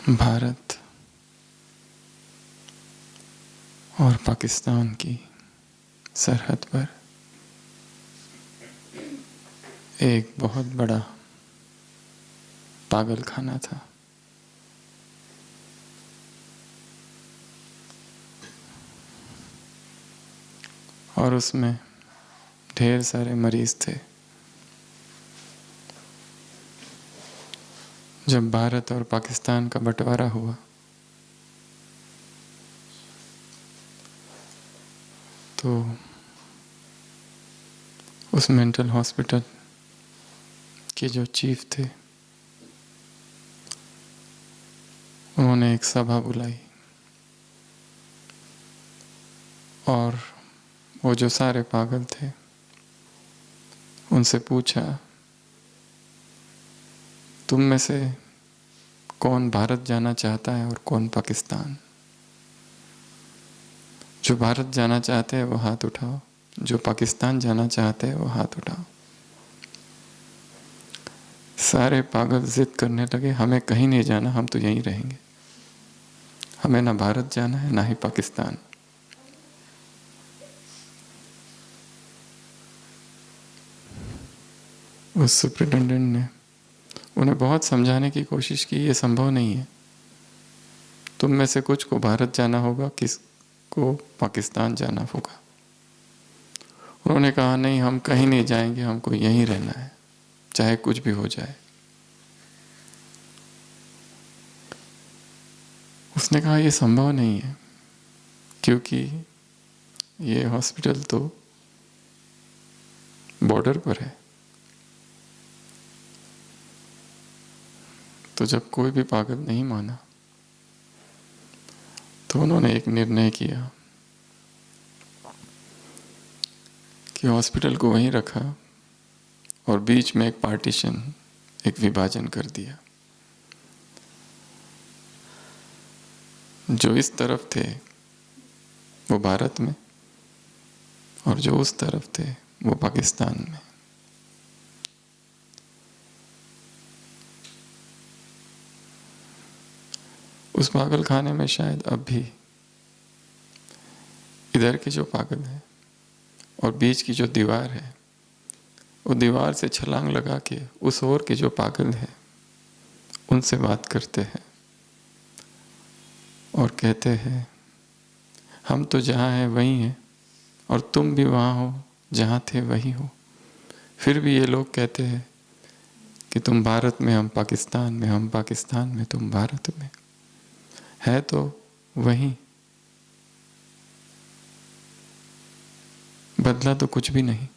भारत और पाकिस्तान की सरहद पर एक बहुत बड़ा पागल खाना था। और उसमें ढेर सारे मरीज थे। जब भारत और पाकिस्तान का बंटवारा हुआ तो उस मेंटल हॉस्पिटल के जो चीफ थे उन्होंने एक सभा बुलाई और वो जो सारे पागल थे उनसे पूछा, तुम में से कौन भारत जाना चाहता है और कौन पाकिस्तान? जो भारत जाना चाहते हैं वो हाथ उठाओ, जो पाकिस्तान जाना चाहते हैं वो हाथ उठाओ। सारे पागल जिद करने लगे, हमें कहीं नहीं जाना, हम तो यहीं रहेंगे, हमें ना भारत जाना है ना ही पाकिस्तान। उस सुप्रिटेंडेंट ने उन्हें बहुत समझाने की कोशिश की, ये संभव नहीं है, तुम में से कुछ को भारत जाना होगा, किसको पाकिस्तान जाना होगा। उन्होंने कहा, नहीं, हम कहीं नहीं जाएंगे, हमको यहीं रहना है, चाहे कुछ भी हो जाए। उसने कहा, ये संभव नहीं है, क्योंकि ये हॉस्पिटल तो बॉर्डर पर है। तो जब कोई भी पागल नहीं माना तो उन्होंने एक निर्णय किया कि हॉस्पिटल को वहीं रखा और बीच में एक पार्टीशन, एक विभाजन कर दिया। जो इस तरफ थे वो भारत में और जो उस तरफ थे वो पाकिस्तान में। उस पागल खाने में शायद अब भी इधर के जो पागल हैं और बीच की जो दीवार है, वो दीवार से छलांग लगा के उस ओर के जो पागल हैं उनसे बात करते हैं और कहते हैं, हम तो जहाँ हैं वहीं हैं और तुम भी वहाँ हो जहाँ थे वहीं हो। फिर भी ये लोग कहते हैं कि तुम भारत में, हम पाकिस्तान में, हम पाकिस्तान में, तुम भारत में। है तो वहीं, बदला तो कुछ भी नहीं।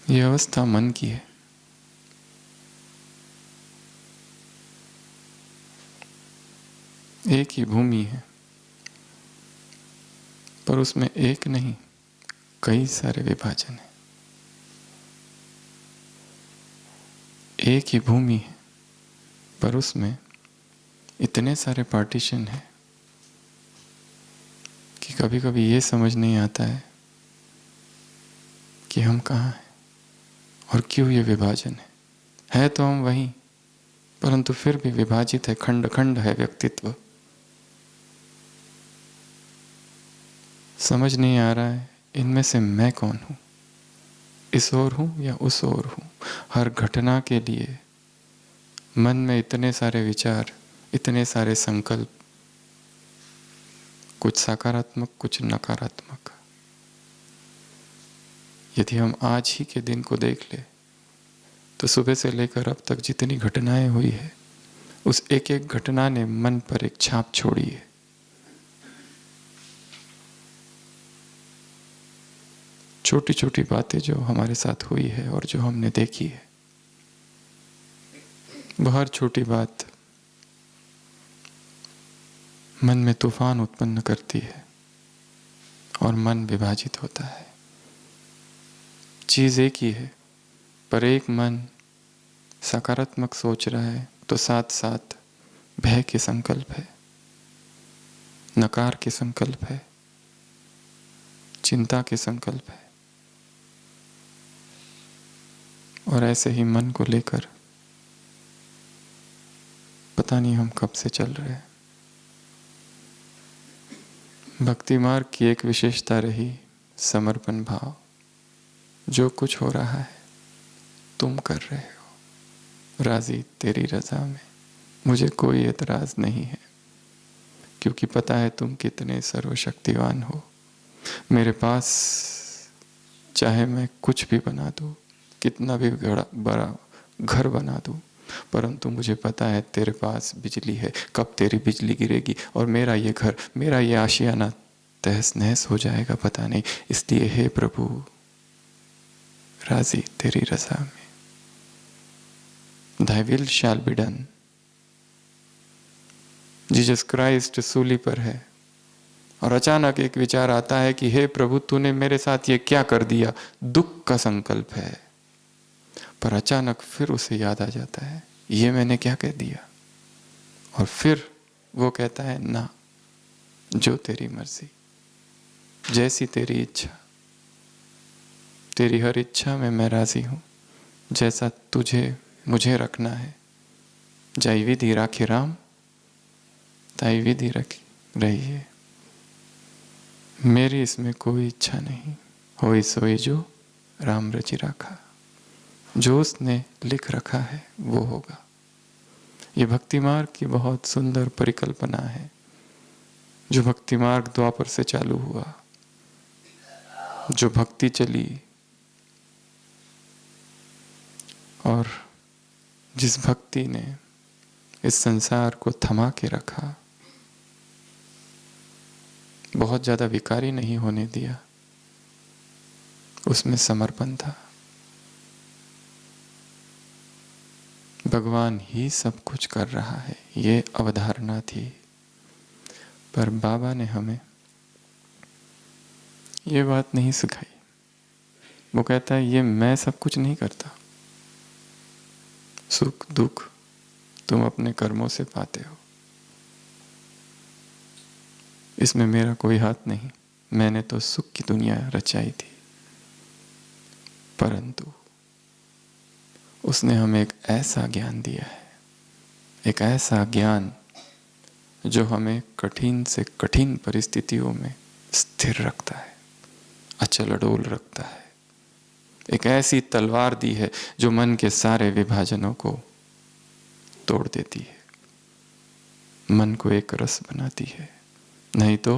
यह अवस्था मन की है। एक ही भूमि है पर उसमें एक नहीं, कई सारे विभाजन हैं। एक ही भूमि है पर उसमें इतने सारे पार्टीशन हैं कि कभी कभी ये समझ नहीं आता है कि हम कहाँ हैं और क्यों ये विभाजन है तो हम वहीं, परंतु फिर भी विभाजित है, खंड खंड है व्यक्तित्व। समझ नहीं आ रहा है इनमें से मैं कौन हूँ, इस ओर हूँ या उस ओर हूँ। हर घटना के लिए मन में इतने सारे विचार, इतने सारे संकल्प, कुछ सकारात्मक कुछ नकारात्मक। यदि हम आज ही के दिन को देख ले तो सुबह से लेकर अब तक जितनी घटनाएं हुई है उस एक एक घटना ने मन पर एक छाप छोड़ी है। छोटी छोटी बातें जो हमारे साथ हुई है और जो हमने देखी है, वह हर छोटी बात मन में तूफान उत्पन्न करती है और मन विभाजित होता है। चीज एक ही है पर एक मन सकारात्मक सोच रहा है तो साथ साथ भय के संकल्प है, नकार के संकल्प है, चिंता के संकल्प है। और ऐसे ही मन को लेकर पता नहीं हम कब से चल रहे हैं। भक्ति मार्ग की एक विशेषता रही समर्पण भाव। जो कुछ हो रहा है तुम कर रहे हो, राजी तेरी रजा में, मुझे कोई एतराज नहीं है, क्योंकि पता है तुम कितने सर्वशक्तिवान हो। मेरे पास चाहे मैं कुछ भी बना दूँ, कितना भी बड़ा घर बना दूँ, परंतु मुझे पता है तेरे पास बिजली है। कब तेरी बिजली गिरेगी और मेरा ये घर, मेरा ये आशियाना तहस नहस हो जाएगा पता नहीं। इसलिए हे प्रभु, राजी तेरी रजा में, Thy will shall be done। Jesus Christ सूली पर है और अचानक एक विचार आता है कि हे प्रभु, तूने मेरे साथ ये क्या कर दिया। दुख का संकल्प है, पर अचानक फिर उसे याद आ जाता है ये मैंने क्या कह दिया, और फिर वो कहता है ना, जो तेरी मर्जी, जैसी तेरी इच्छा, तेरी हर इच्छा में मैं राजी हूं, जैसा तुझे मुझे रखना है। जय विधि राखी राम, ताई विधि रखी रही है। मेरी इसमें कोई इच्छा नहीं, होई सोई जो राम रचि राखा। जो उसने लिख रखा है वो होगा। ये भक्ति मार्ग की बहुत सुंदर परिकल्पना है, जो भक्ति मार्ग द्वापर से चालू हुआ, जो भक्ति चली और जिस भक्ति ने इस संसार को थमा के रखा, बहुत ज्यादा विकारी नहीं होने दिया, उसमें समर्पण था। भगवान ही सब कुछ कर रहा है, ये अवधारणा थी। पर बाबा ने हमें ये बात नहीं सिखाई। वो कहता है ये मैं सब कुछ नहीं करता, सुख दुख तुम अपने कर्मों से पाते हो, इसमें मेरा कोई हाथ नहीं। मैंने तो सुख की दुनिया रचाई थी, परंतु उसने हमें एक ऐसा ज्ञान दिया है, एक ऐसा ज्ञान जो हमें कठिन से कठिन परिस्थितियों में स्थिर रखता है, अचल अडोल रखता है। एक ऐसी तलवार दी है जो मन के सारे विभाजनों को तोड़ देती है, मन को एक रस बनाती है। नहीं तो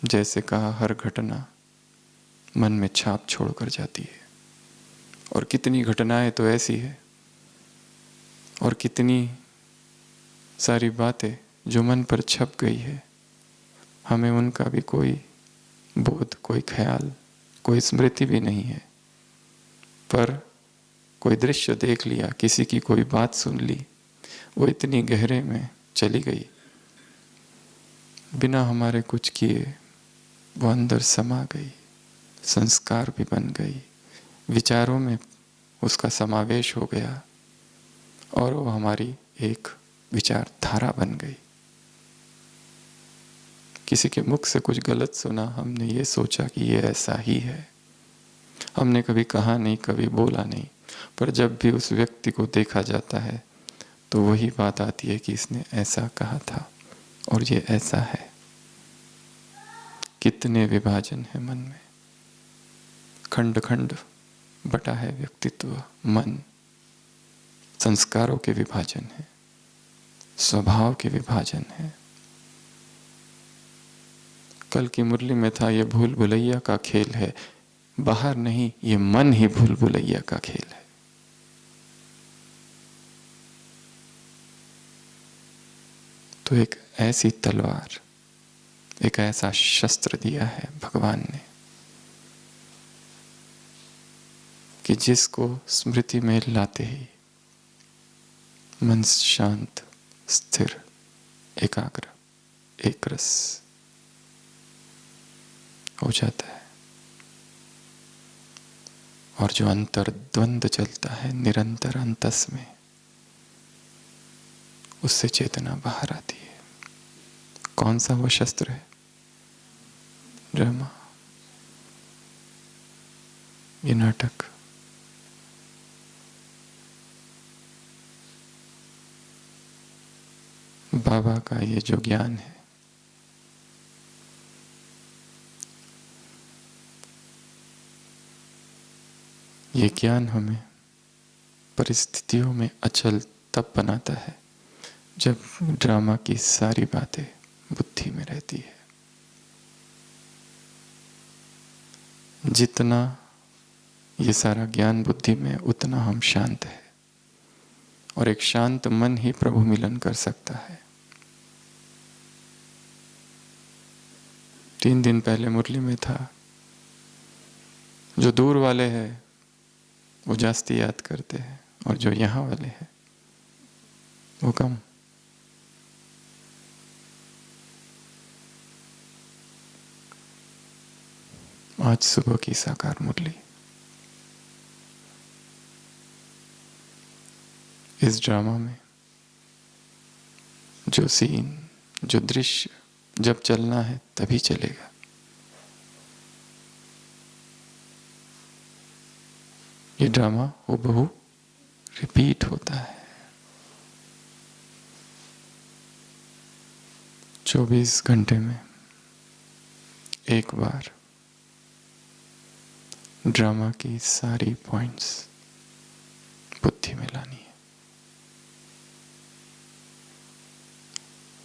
जैसे कहा, हर घटना मन में छाप छोड़ कर जाती है। और कितनी घटनाएं तो ऐसी है और कितनी सारी बातें जो मन पर छप गई है, हमें उनका भी कोई बोध, कोई ख्याल, कोई स्मृति भी नहीं है। पर कोई दृश्य देख लिया, किसी की कोई बात सुन ली, वो इतनी गहरे में चली गई, बिना हमारे कुछ किए वो अंदर समा गई, संस्कार भी बन गई, विचारों में उसका समावेश हो गया और वो हमारी एक विचारधारा बन गई। किसी के मुख से कुछ गलत सुना, हमने ये सोचा कि ये ऐसा ही है। हमने कभी कहा नहीं, कभी बोला नहीं, पर जब भी उस व्यक्ति को देखा जाता है तो वही बात आती है कि इसने ऐसा कहा था और ये ऐसा है। कितने विभाजन है मन में, खंड खंड बटा है व्यक्तित्व, मन। संस्कारों के विभाजन है, स्वभाव के विभाजन है। कल की मुरली में था, ये भूल भुलैया का खेल है, बाहर नहीं, ये मन ही भूल भुलैया का खेल है। तो एक ऐसी तलवार, एक ऐसा शस्त्र दिया है भगवान ने कि जिसको स्मृति में लाते ही मन शांत, स्थिर, एकाग्र, एकरस हो जाता है। और जो अंतर द्वंद चलता है निरंतर अंतस में, उससे चेतना बाहर आती है। कौन सा वो शस्त्र है? ड्रामा, ये नाटक, बाबा का ये जो ज्ञान है, ये ज्ञान हमें परिस्थितियों में अचल तब बनाता है जब ड्रामा की सारी बातें बुद्धि में रहती है। जितना ये सारा ज्ञान बुद्धि में, उतना हम शांत है, और एक शांत मन ही प्रभु मिलन कर सकता है। 3 दिन पहले मुरली में था, जो दूर वाले हैं वो जास्ती याद करते हैं, और जो यहाँ वाले हैं वो कम। आज सुबह की साकार मुरली, इस ड्रामा में जो सीन, जो दृश्य जब चलना है तभी चलेगा। ये ड्रामा हूबहू रिपीट होता है। 24 घंटे में एक बार ड्रामा की सारी पॉइंट्स बुद्धि में लानी है।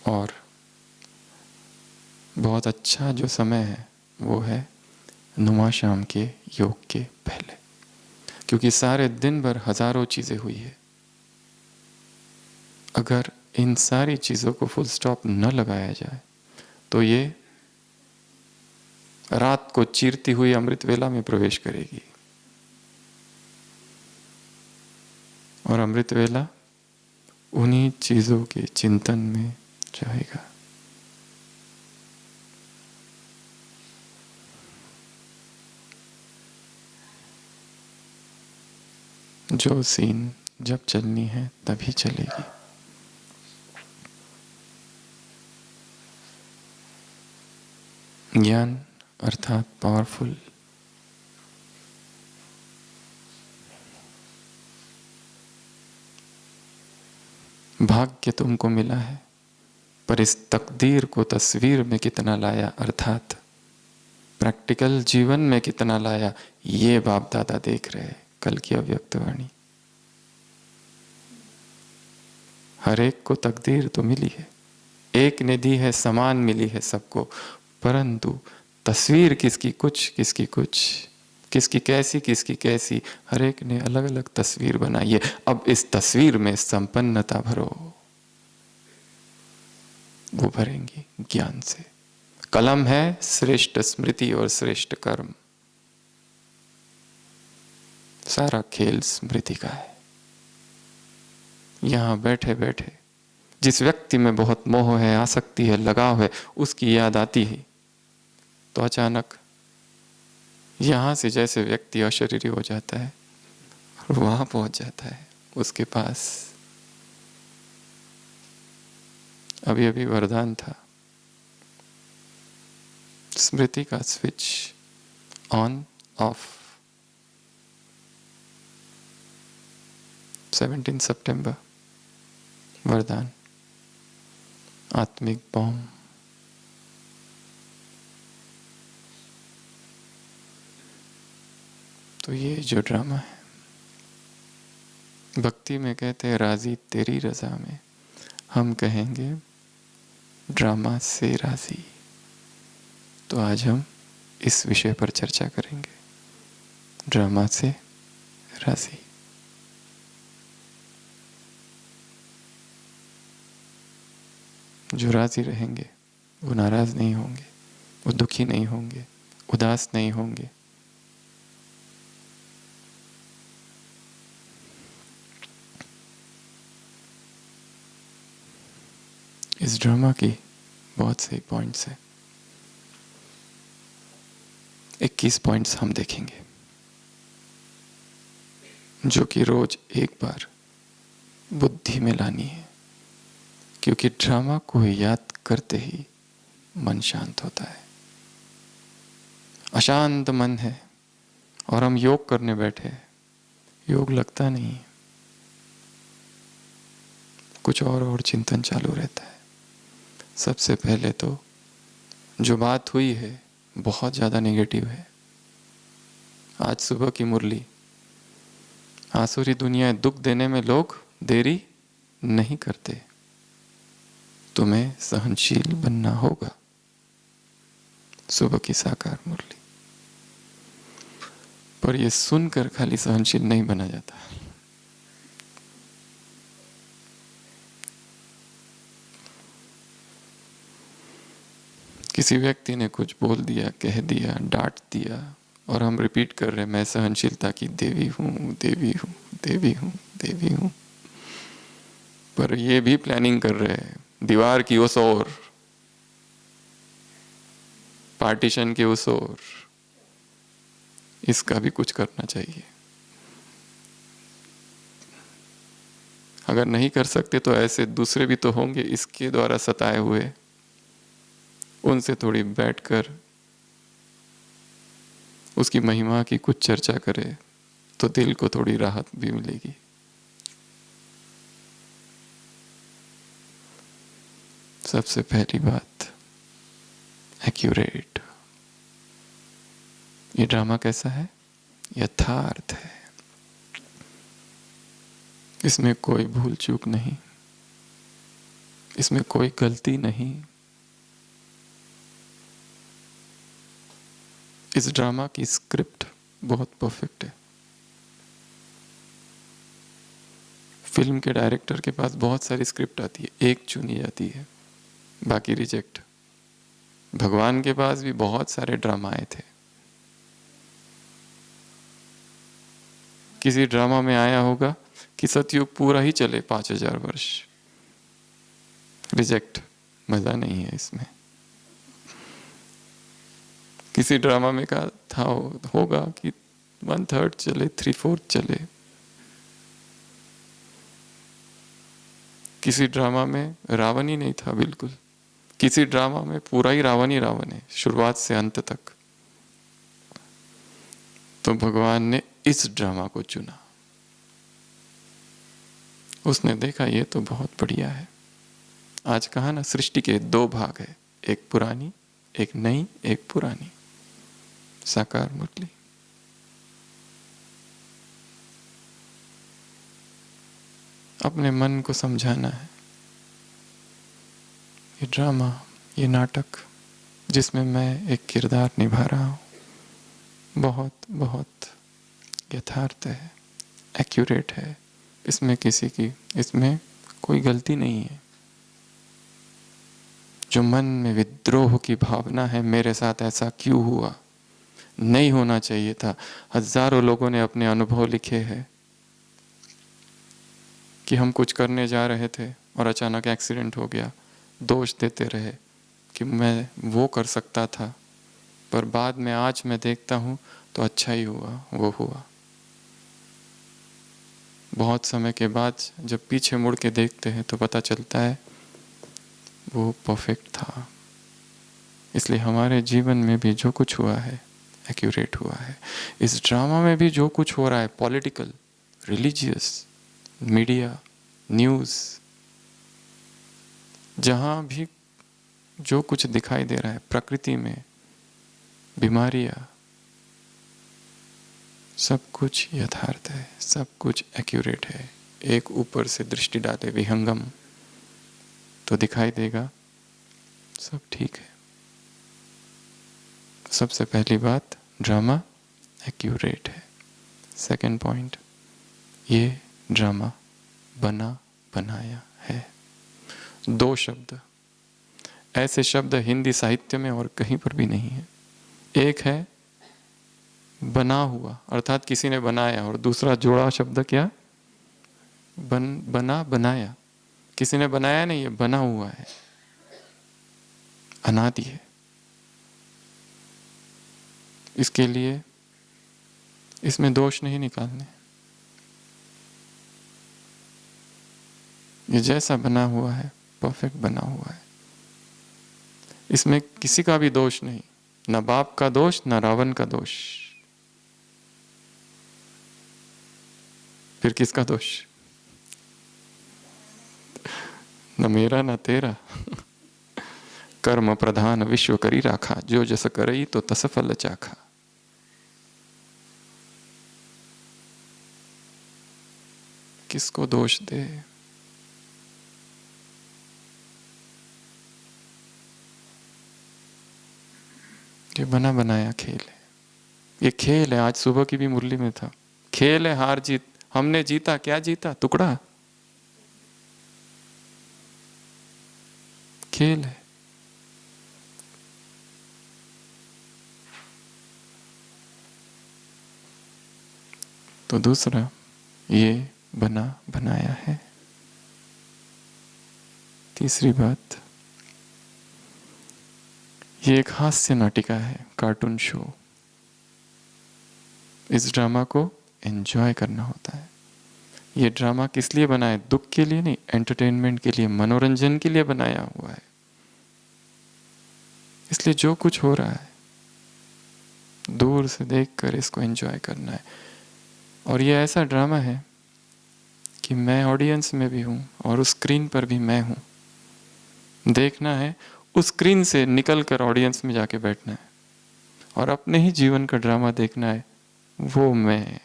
और बहुत अच्छा जो समय है वो है नुमा शाम के योग के पहले, क्योंकि सारे दिन भर हजारों चीजें हुई है। अगर इन सारी चीजों को फुल स्टॉप न लगाया जाए तो ये रात को चीरती हुई अमृत वेला में प्रवेश करेगी, और अमृत वेला उन्हीं चीजों के चिंतन में जाएगा। जो सीन जब चलनी है तभी चलेगी। ज्ञान अर्थात पावरफुल, भाग्य तुमको मिला है, पर इस तकदीर को तस्वीर में कितना लाया, अर्थात प्रैक्टिकल जीवन में कितना लाया, ये बाप दादा देख रहे हैं। कल की अव्यक्त वाणी, हर एक को तकदीर तो मिली है, एक ने दी है, समान मिली है सबको, परंतु तस्वीर किसकी कुछ, किसकी कुछ, किसकी कैसी, किसकी कैसी, हर एक ने अलग अलग तस्वीर बनाई है। अब इस तस्वीर में संपन्नता भरो, वो भरेंगी ज्ञान से। कलम है श्रेष्ठ स्मृति और श्रेष्ठ कर्म, सारा खेल स्मृति का है। यहां बैठे बैठे जिस व्यक्ति में बहुत मोह है, आसक्ति है, लगाव है, उसकी याद आती है तो अचानक यहां से जैसे व्यक्ति अशरीरी हो जाता है और वहां पहुंच जाता है उसके पास। अभी अभी वरदान था, स्मृति का स्विच ऑन ऑफ। 17 सितंबर वरदान, आत्मिक बॉम्ब। तो ये जो ड्रामा है, भक्ति में कहते हैं राजी तेरी रजा में, हम कहेंगे ड्रामा से राजी। तो आज हम इस विषय पर चर्चा करेंगे, ड्रामा से राजी। जो राजी रहेंगे वो नाराज नहीं होंगे, वो दुखी नहीं होंगे, उदास नहीं होंगे। इस ड्रामा की बहुत सही पॉइंट्स हैं। 21 पॉइंट्स हम देखेंगे, जो कि रोज एक बार बुद्धि में लानी है, क्योंकि ड्रामा को याद करते ही मन शांत होता है। अशांत मन है और हम योग करने बैठे, योग लगता नहीं, कुछ और चिंतन चालू रहता है। सबसे पहले तो जो बात हुई है बहुत ज़्यादा नेगेटिव है। आज सुबह की मुरली, आसुरी दुनिया दुख देने में लोग देरी नहीं करते, तुम्हें सहनशील बनना होगा। सुबह की साकार मुरली। पर यह सुनकर खाली सहनशील नहीं बना जाता। किसी व्यक्ति ने कुछ बोल दिया, कह दिया, डांट दिया और हम रिपीट कर रहे हैं, मैं सहनशीलता की देवी हूं, देवी हूं, देवी हूं, देवी हूं। पर ये भी प्लानिंग कर रहे हैं दीवार की उस ओर, पार्टीशन की उस ओर, इसका भी कुछ करना चाहिए। अगर नहीं कर सकते तो ऐसे दूसरे भी तो होंगे इसके द्वारा सताए हुए, उनसे थोड़ी बैठकर उसकी महिमा की कुछ चर्चा करे तो दिल को थोड़ी राहत भी मिलेगी। सबसे पहली बात, एक्यूरेट। ये ड्रामा कैसा है? यथार्थ है, इसमें कोई भूल चूक नहीं, इसमें कोई गलती नहीं। इस ड्रामा की स्क्रिप्ट बहुत परफेक्ट है। फिल्म के डायरेक्टर के पास बहुत सारी स्क्रिप्ट आती है, एक चुनी जाती है, बाकी रिजेक्ट। भगवान के पास भी बहुत सारे ड्रामा आए थे। किसी ड्रामा में आया होगा कि सतयुग पूरा ही चले 5000 वर्ष, रिजेक्ट, मजा नहीं है इसमें। किसी ड्रामा में कहा था होगा कि 1/3 चले, 3/4 चले। किसी ड्रामा में रावण ही नहीं था बिल्कुल, किसी ड्रामा में पूरा ही रावण है, शुरुआत से अंत तक। तो भगवान ने इस ड्रामा को चुना। उसने देखा ये तो बहुत बढ़िया है। आज कहा ना, सृष्टि के 2 भाग है, एक पुरानी, एक नई, एक पुरानी। साकार मुरली। अपने मन को समझाना है। ये ड्रामा, ये नाटक जिसमें मैं एक किरदार निभा रहा हूँ, बहुत बहुत यथार्थ है, एक्यूरेट है। इसमें कोई गलती नहीं है। जो मन में विद्रोह की भावना है, मेरे साथ ऐसा क्यों हुआ, नहीं होना चाहिए था। हजारों लोगों ने अपने अनुभव लिखे हैं कि हम कुछ करने जा रहे थे और अचानक एक्सीडेंट हो गया, दोष देते रहे कि मैं वो कर सकता था, पर बाद में आज मैं देखता हूँ तो अच्छा ही हुआ वो हुआ। बहुत समय के बाद जब पीछे मुड़ के देखते हैं तो पता चलता है वो परफेक्ट था। इसलिए हमारे जीवन में भी जो कुछ हुआ है एक्यूरेट हुआ है। इस ड्रामा में भी जो कुछ हो रहा है, पॉलिटिकल, रिलीजियस, मीडिया, न्यूज़, जहाँ भी जो कुछ दिखाई दे रहा है, प्रकृति में बीमारियाँ, सब कुछ यथार्थ है, सब कुछ एक्यूरेट है। एक ऊपर से दृष्टि डाले विहंगम तो दिखाई देगा सब ठीक है। सबसे पहली बात, ड्रामा एक्यूरेट है। सेकंड पॉइंट, ये ड्रामा बना बनाया है। 2 शब्द, ऐसे शब्द हिंदी साहित्य में और कहीं पर भी नहीं है। एक है बना हुआ, अर्थात किसी ने बनाया, और दूसरा जोड़ा शब्द क्या, बना बनाया। किसी ने बनाया नहीं है, बना हुआ है, अनादि है। इसके लिए इसमें दोष नहीं निकालने। ये जैसा बना हुआ है परफेक्ट बना हुआ है, इसमें किसी का भी दोष नहीं, न बाप का दोष, न रावण का दोष। फिर किसका दोष? न मेरा न तेरा। कर्म प्रधान विश्व करी राखा, जो जस करई तो तस फल चाखा। किसको दोष दे? ये बना बनाया खेल है, ये खेल है। आज सुबह की भी मुरली में था, खेल है हार जीत। हमने जीता, क्या जीता? टुकड़ा। खेल है। तो दूसरा, ये बना बनाया है। तीसरी बात, ये एक हास्य नाटिका है, कार्टून शो। इस ड्रामा को एंजॉय करना होता है। ये ड्रामा किस लिए बना है? दुख के लिए नहीं, एंटरटेनमेंट के लिए, मनोरंजन के लिए बनाया हुआ है। इसलिए जो कुछ हो रहा है दूर से देखकर इसको एंजॉय करना है। और ये ऐसा ड्रामा है कि मैं ऑडियंस में भी हूँ और उस स्क्रीन पर भी मैं हूँ। देखना है, उस स्क्रीन से निकलकर ऑडियंस में जाके बैठना है और अपने ही जीवन का ड्रामा देखना है। वो मैं,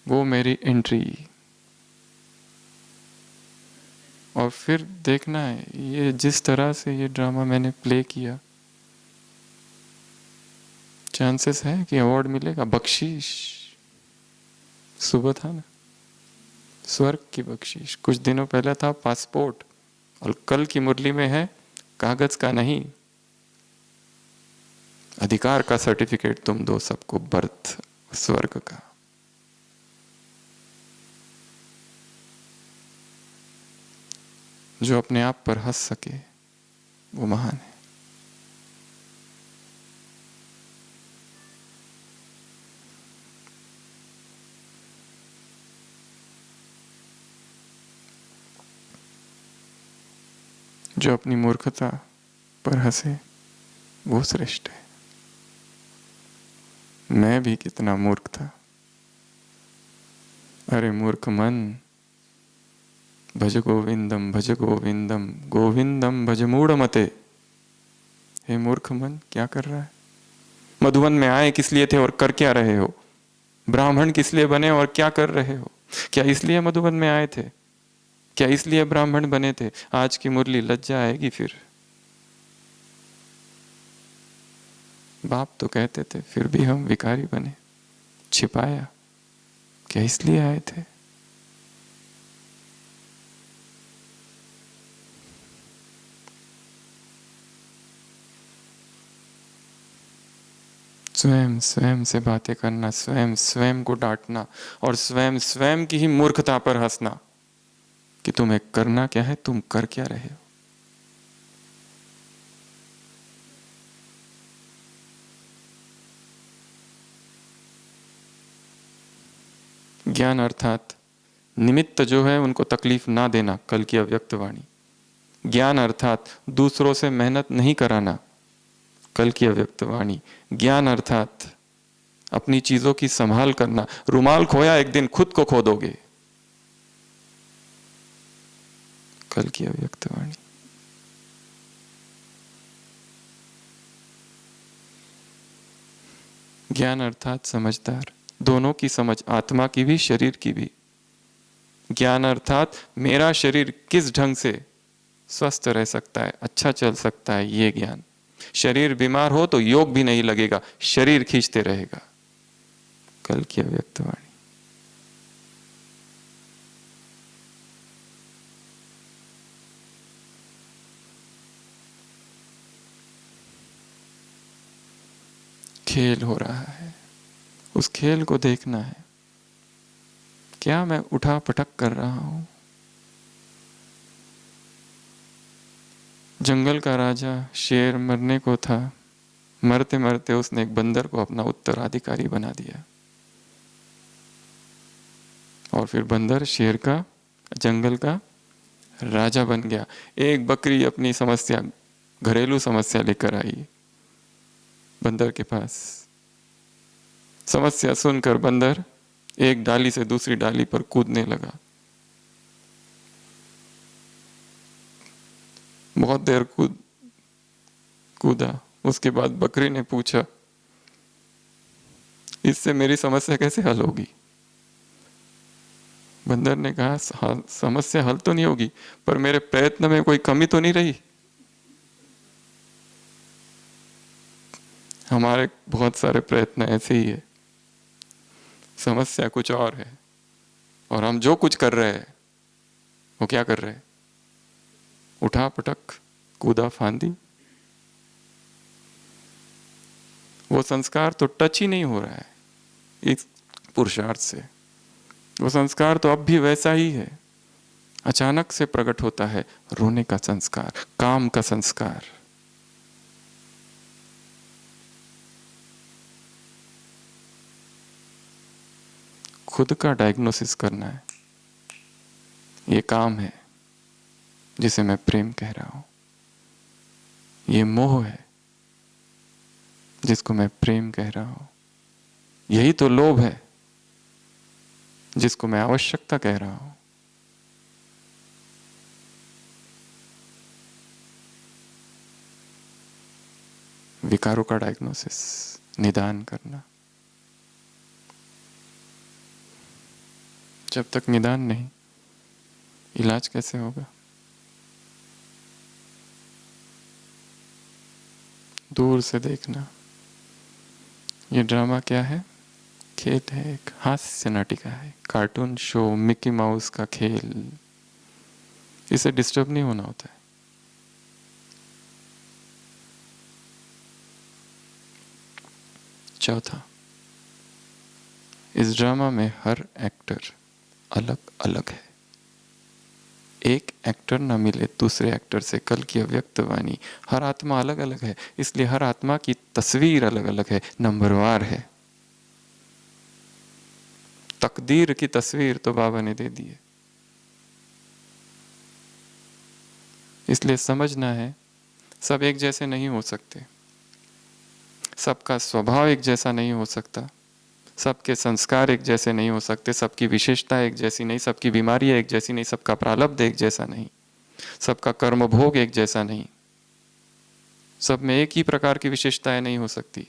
वो मेरी एंट्री। और फिर देखना है ये जिस तरह से ये ड्रामा मैंने प्ले किया, चांसेस है कि अवार्ड मिलेगा, बख्शीश। सुबह था ना, स्वर्ग की बख्शीश। कुछ दिनों पहले था पासपोर्ट, और कल की मुरली में है कागज का नहीं, अधिकार का सर्टिफिकेट तुम दो सबको, बर्थ स्वर्ग का। जो अपने आप पर हंस सके वो महान है। जो अपनी मूर्खता पर हंसे वो श्रेष्ठ है। मैं भी कितना मूर्ख था। अरे मूर्ख मन, भज गोविंदम भज गोविंदम, गोविंदम भज मूढ़ मते। हे मूर्ख मन, क्या कर रहा है? मधुबन में आए किस लिए थे और कर क्या रहे हो? ब्राह्मण किस लिए बने और क्या कर रहे हो? क्या इसलिए मधुबन में आए थे? क्या इसलिए ब्राह्मण बने थे? आज की मुरली लज्जा आएगी फिर। बाप तो कहते थे, फिर भी हम भिखारी बने, छिपाया। क्या इसलिए आए थे? स्वयं स्वयं से बातें करना, स्वयं स्वयं को डांटना और स्वयं स्वयं की ही मूर्खता पर हंसना कि तुम्हें करना क्या है, तुम कर क्या रहे हो। ज्ञान अर्थात निमित्त जो है उनको तकलीफ ना देना, कल की अव्यक्त वाणी। ज्ञान अर्थात दूसरों से मेहनत नहीं कराना, कल की अव्यक्त वाणी। ज्ञान अर्थात अपनी चीजों की संभाल करना। रुमाल खोया, एक दिन खुद को खो दोगे, कल की अव्यक्त वाणी। ज्ञान अर्थात समझदार, दोनों की समझ, आत्मा की भी शरीर की भी। ज्ञान अर्थात मेरा शरीर किस ढंग से स्वस्थ रह सकता है, अच्छा चल सकता है, ये ज्ञान। शरीर बीमार हो तो योग भी नहीं लगेगा, शरीर खींचते रहेगा, कल की अव्यक्त वाणी। खेल हो रहा है, उस खेल को देखना है। क्या मैं उठा पटक कर रहा हूं? जंगल का राजा शेर मरने को था, मरते मरते उसने एक बंदर को अपना उत्तराधिकारी बना दिया, और फिर बंदर शेर का, जंगल का राजा बन गया। एक बकरी अपनी समस्या, घरेलू समस्या लेकर आई बंदर के पास। समस्या सुनकर बंदर एक डाली से दूसरी डाली पर कूदने लगा। बहुत देर कूदा। उसके बाद बकरी ने पूछा, इससे मेरी समस्या कैसे हल होगी? बंदर ने कहा, समस्या हल तो नहीं होगी, पर मेरे प्रयत्न में कोई कमी तो नहीं रही? हमारे बहुत सारे प्रयत्न ऐसे ही है, समस्या कुछ और है, और हम जो कुछ कर रहे हैं वो क्या कर रहे हैं? उठा पटक, कूदा फांदी। वो संस्कार तो टच ही नहीं हो रहा है इस पुरुषार्थ से। वो संस्कार तो अब भी वैसा ही है, अचानक से प्रकट होता है रोने का संस्कार, काम का संस्कार। खुद का डायग्नोसिस करना है, ये काम है जिसे मैं प्रेम कह रहा हूं, ये मोह है जिसको मैं प्रेम कह रहा हूं, यही तो लोभ है जिसको मैं आवश्यकता कह रहा हूं। विकारों का डायग्नोसिस, निदान करना। जब तक निदान नहीं, इलाज कैसे होगा? दूर से देखना। ये ड्रामा क्या है? खेल है, एक हास्य नाटिका है, कार्टून शो, मिकी माउस का खेल। इसे डिस्टर्ब नहीं होना होता है। चौथा, इस ड्रामा में हर एक्टर अलग अलग है। एक एक्टर न मिले दूसरे एक्टर से, कल की अव्यक्त वाणी। हर आत्मा अलग अलग है, इसलिए हर आत्मा की तस्वीर अलग अलग है, नंबरवार है। तकदीर की तस्वीर तो बाबा ने दे दी है, इसलिए समझना है सब एक जैसे नहीं हो सकते, सबका स्वभाव एक जैसा नहीं हो सकता, सबके संस्कार एक जैसे नहीं हो सकते, सबकी विशेषता एक जैसी नहीं, सबकी बीमारी एक जैसी नहीं, सबका प्रारब्ध एक जैसा नहीं, सबका कर्म भोग एक जैसा नहीं, सब में एक ही प्रकार की विशेषताएं नहीं हो सकती।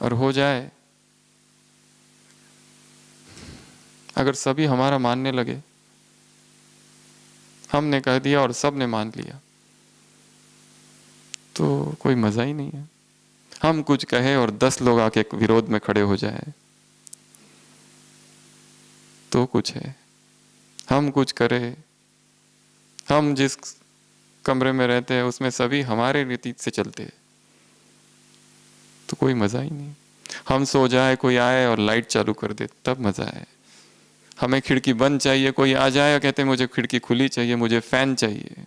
और हो जाए, अगर सभी हमारा मानने लगे, हमने कह दिया और सब ने मान लिया, तो कोई मजा ही नहीं है। हम कुछ कहे और 10 लोग आके विरोध में खड़े हो जाए तो कुछ है। हम कुछ करें, हम जिस कमरे में रहते हैं उसमें सभी हमारे रीति से चलते हैं, तो कोई मजा ही नहीं। हम सो जाए, कोई आए और लाइट चालू कर दे, तब मजा है। हमें खिड़की बंद चाहिए, कोई आ जाए और कहते मुझे खिड़की खुली चाहिए, मुझे फैन चाहिए,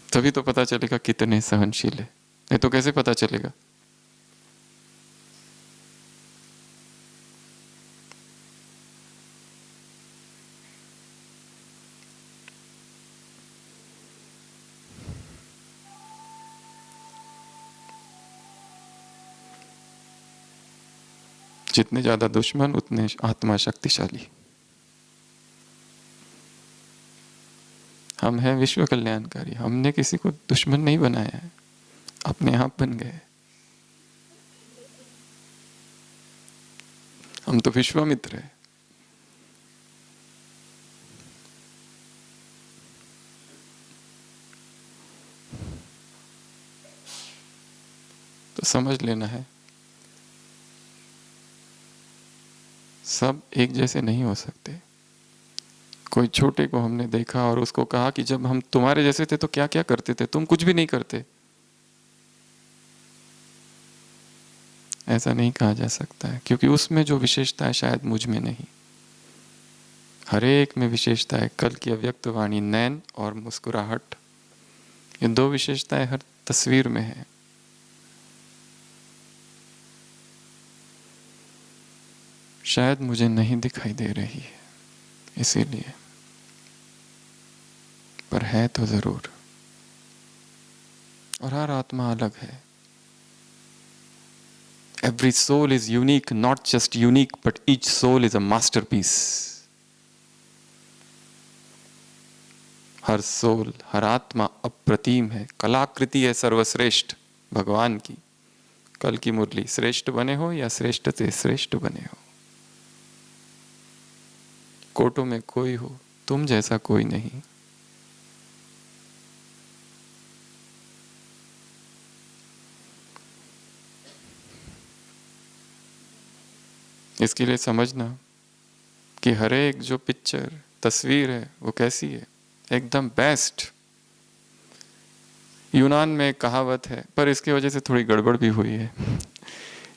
तभी तो पता चलेगा कितने सहनशील है। नहीं तो कैसे पता चलेगा? जितने ज्यादा दुश्मन उतने आत्मा शक्तिशाली। हम हैं विश्व कल्याणकारी, हमने किसी को दुश्मन नहीं बनाया है, अपने आप बन गए। हम तो विश्वामित्र है। तो समझ लेना है, सब एक जैसे नहीं हो सकते। कोई छोटे को हमने देखा और उसको कहा कि जब हम तुम्हारे जैसे थे तो क्या क्या करते थे, तुम कुछ भी नहीं करते। ऐसा नहीं कहा जा सकता है, क्योंकि उसमें जो विशेषता है शायद मुझ में नहीं। हर एक में विशेषता है। कल की अव्यक्त वाणी, नैन और मुस्कुराहट, ये 2 विशेषताएं हर तस्वीर में है। शायद मुझे नहीं दिखाई दे रही है इसीलिए, पर है तो जरूर। और हर आत्मा अलग है। Every soul is unique, not just unique, but each soul is a masterpiece. हर सोल, हर आत्मा अप्रतिम है, कलाकृति है सर्वश्रेष्ठ भगवान की। कल की मुरली, श्रेष्ठ बने हो या श्रेष्ठ से श्रेष्ठ बने हो, कोटों में कोई हो, तुम जैसा कोई नहीं। इसके लिए समझना कि हर एक जो पिक्चर, तस्वीर है वो कैसी है, एकदम बेस्ट। यूनान में कहावत है, पर इसकी वजह से थोड़ी गड़बड़ भी हुई है।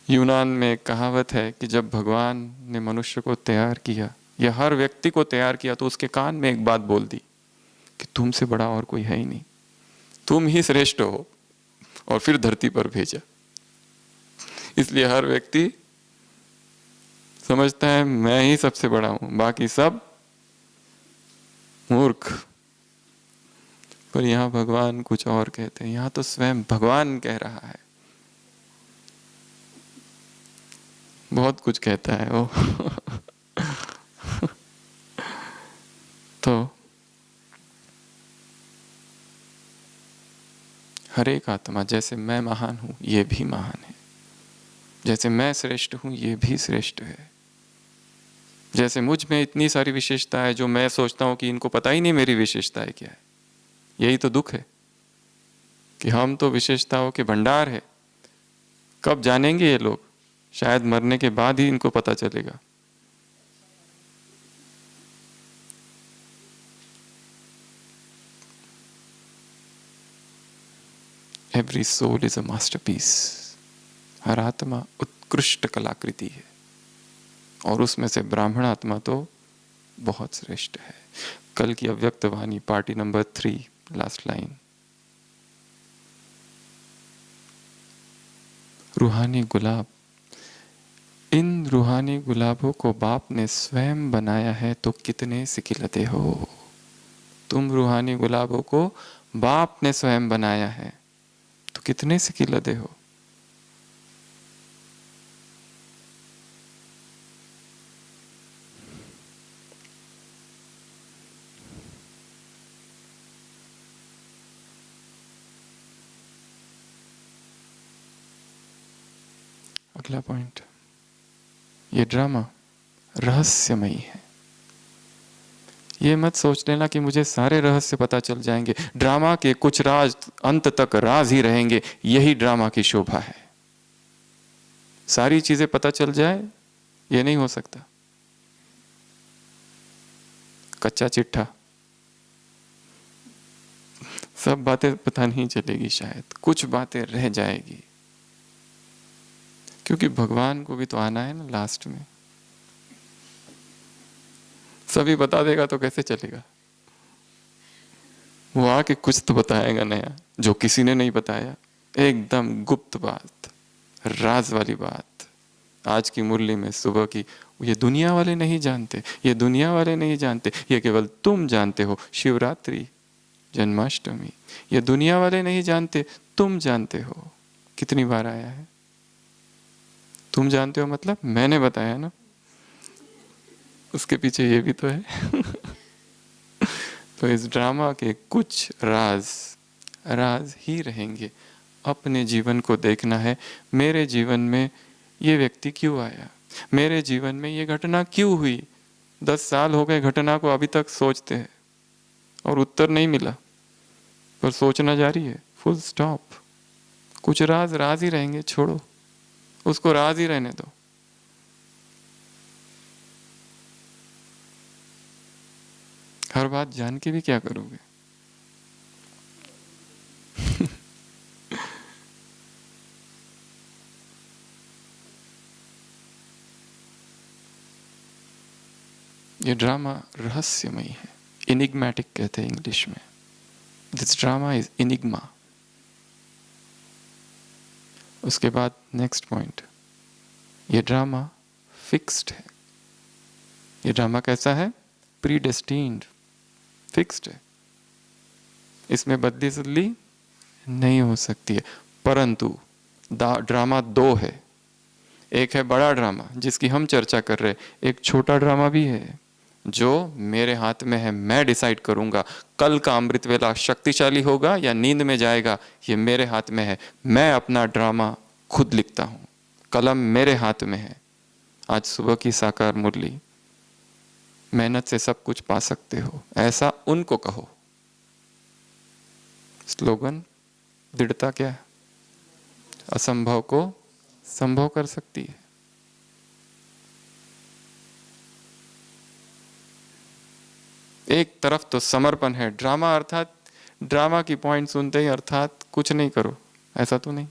यूनान में कहावत है कि जब भगवान ने मनुष्य को तैयार किया या हर व्यक्ति को तैयार किया तो उसके कान में एक बात बोल दी कि तुमसे बड़ा और कोई है ही नहीं, तुम ही श्रेष्ठ हो, और फिर धरती पर भेजा। इसलिए हर व्यक्ति समझता है मैं ही सबसे बड़ा हूं, बाकी सब मूर्ख। पर यहां भगवान कुछ और कहते हैं, यहां तो स्वयं भगवान कह रहा है, बहुत कुछ कहता है वो। तो हर एक आत्मा, जैसे मैं महान हूं ये भी महान है, जैसे मैं श्रेष्ठ हूं ये भी श्रेष्ठ है, जैसे मुझ में इतनी सारी विशेषता है जो मैं सोचता हूं कि इनको पता ही नहीं मेरी विशेषताएं क्या है। यही तो दुख है कि हम तो विशेषताओं के भंडार है। कब जानेंगे ये लोग? शायद मरने के बाद ही इनको पता चलेगा। Every soul is a masterpiece. हर आत्मा उत्कृष्ट कलाकृति है, और उसमें से ब्राह्मण आत्मा तो बहुत श्रेष्ठ है। कल की अव्यक्त वाणी, पार्टी नंबर 3, लास्ट लाइन। रूहानी गुलाब, इन रूहानी गुलाबों को बाप ने स्वयं बनाया है तो कितने सिकिलते हो। तुम रूहानी गुलाबों को बाप ने स्वयं बनाया है तो कितने सिकिलते हो। अगला पॉइंट, ये ड्रामा रहस्यमयी है। ये मत सोच लेना कि मुझे सारे रहस्य पता चल जाएंगे। ड्रामा के कुछ राज अंत तक राज ही रहेंगे, यही ड्रामा की शोभा है। सारी चीजें पता चल जाए ये नहीं हो सकता। कच्चा चिट्ठा, सब बातें पता नहीं चलेगी, शायद कुछ बातें रह जाएगी, क्योंकि भगवान को भी तो आना है ना लास्ट में। सभी बता देगा तो कैसे चलेगा? वो आके कुछ तो बताएगा नया जो किसी ने नहीं बताया, एकदम गुप्त बात, राज वाली बात। आज की मुरली में सुबह की, ये दुनिया वाले नहीं जानते, ये दुनिया वाले नहीं जानते, ये केवल तुम जानते हो। शिवरात्रि, जन्माष्टमी, ये दुनिया वाले नहीं जानते, तुम जानते हो। कितनी बार आया है? तुम जानते हो मतलब मैंने बताया ना, उसके पीछे ये भी तो है। तो इस ड्रामा के कुछ राज राज ही रहेंगे। अपने जीवन को देखना है, मेरे जीवन में ये व्यक्ति क्यों आया, मेरे जीवन में ये घटना क्यों हुई। 10 साल हो गए घटना को, अभी तक सोचते हैं और उत्तर नहीं मिला, पर सोचना जारी है, फुल स्टॉप। कुछ राज राज ही रहेंगे, छोड़ो उसको, राज ही रहने दो। हर बात जान के भी क्या करोगे? ये ड्रामा रहस्यमयी है, इनिग्मेटिक कहते हैं इंग्लिश में। This drama is Enigma. उसके बाद नेक्स्ट पॉइंट, ये ड्रामा फिक्स्ड है। ये ड्रामा कैसा है? प्रीडेस्टिन्ड, फिक्स्ड है, इसमें बदली सुदली नहीं हो सकती है। परंतु ड्रामा 2 है। एक है बड़ा ड्रामा जिसकी हम चर्चा कर रहे हैं, एक छोटा ड्रामा भी है जो मेरे हाथ में है, मैं डिसाइड करूंगा। कल का अमृत वेला शक्तिशाली होगा या नींद में जाएगा, ये मेरे हाथ में है। मैं अपना ड्रामा खुद लिखता हूं, कलम मेरे हाथ में है। आज सुबह की साकार मुरली, मेहनत से सब कुछ पा सकते हो, ऐसा उनको कहो। स्लोगन, दृढ़ता क्या है? असंभव को संभव कर सकती है। एक तरफ तो समर्पण है, ड्रामा अर्थात ड्रामा की पॉइंट सुनते ही अर्थात कुछ नहीं करो, ऐसा तो नहीं।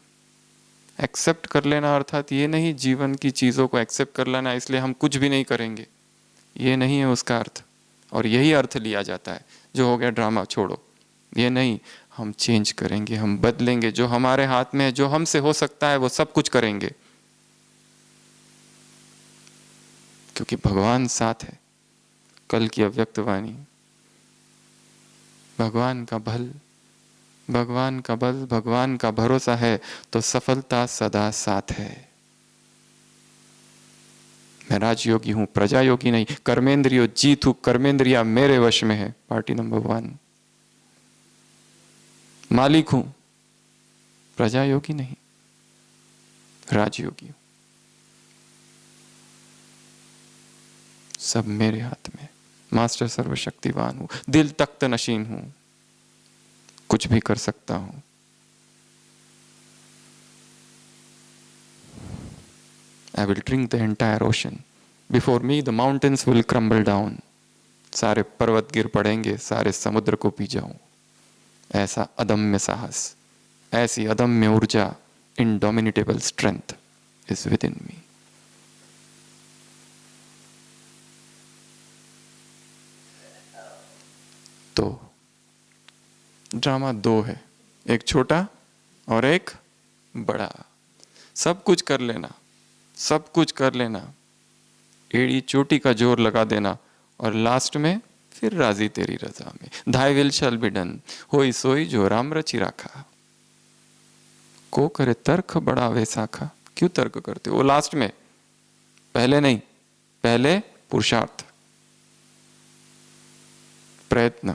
एक्सेप्ट कर लेना अर्थात ये नहीं जीवन की चीज़ों को एक्सेप्ट कर लेना इसलिए हम कुछ भी नहीं करेंगे, ये नहीं है उसका अर्थ। और यही अर्थ लिया जाता है, जो हो गया ड्रामा छोड़ो, ये नहीं, हम चेंज करेंगे, हम बदलेंगे, जो हमारे हाथ में है, जो हमसे हो सकता है वो सब कुछ करेंगे, क्योंकि भगवान साथ है। कल की अव्यक्त वाणी, भगवान का बल, भगवान का बल, भगवान का भरोसा है तो सफलता सदा साथ है। मैं राजयोगी हूं, प्रजा योगी नहीं। कर्मेंद्रियो जीत हूं, कर्मेंद्रिया मेरे वश में है, पार्टी नंबर 1। मालिक हूं, प्रजा योगी नहीं, राजयोगी हूं। सब मेरे हाथ में, मास्टर सर्वशक्तिवान हूं, दिल तख्त नशीन हूं, कुछ भी कर सकता हूं। I will drink the entire ocean. Before me the mountains will crumble down. सारे पर्वत गिर पड़ेंगे, सारे समुद्र को पी जाऊं। ऐसा अदम्य साहस, ऐसी अदम्य ऊर्जा, indomitable strength is within me. तो ड्रामा 2 है, एक छोटा और एक बड़ा। सब कुछ कर लेना, सब कुछ कर लेना, एड़ी चोटी का जोर लगा देना, और लास्ट में फिर राजी तेरी रजा में। धाय विल शल बी डन, होई सोई जो राम रची राखा। को करे तर्क बड़ा वैसाखा। क्यों तर्क करते हो? वो लास्ट में, पहले नहीं। पहले पुरुषार्थ, प्रयत्न,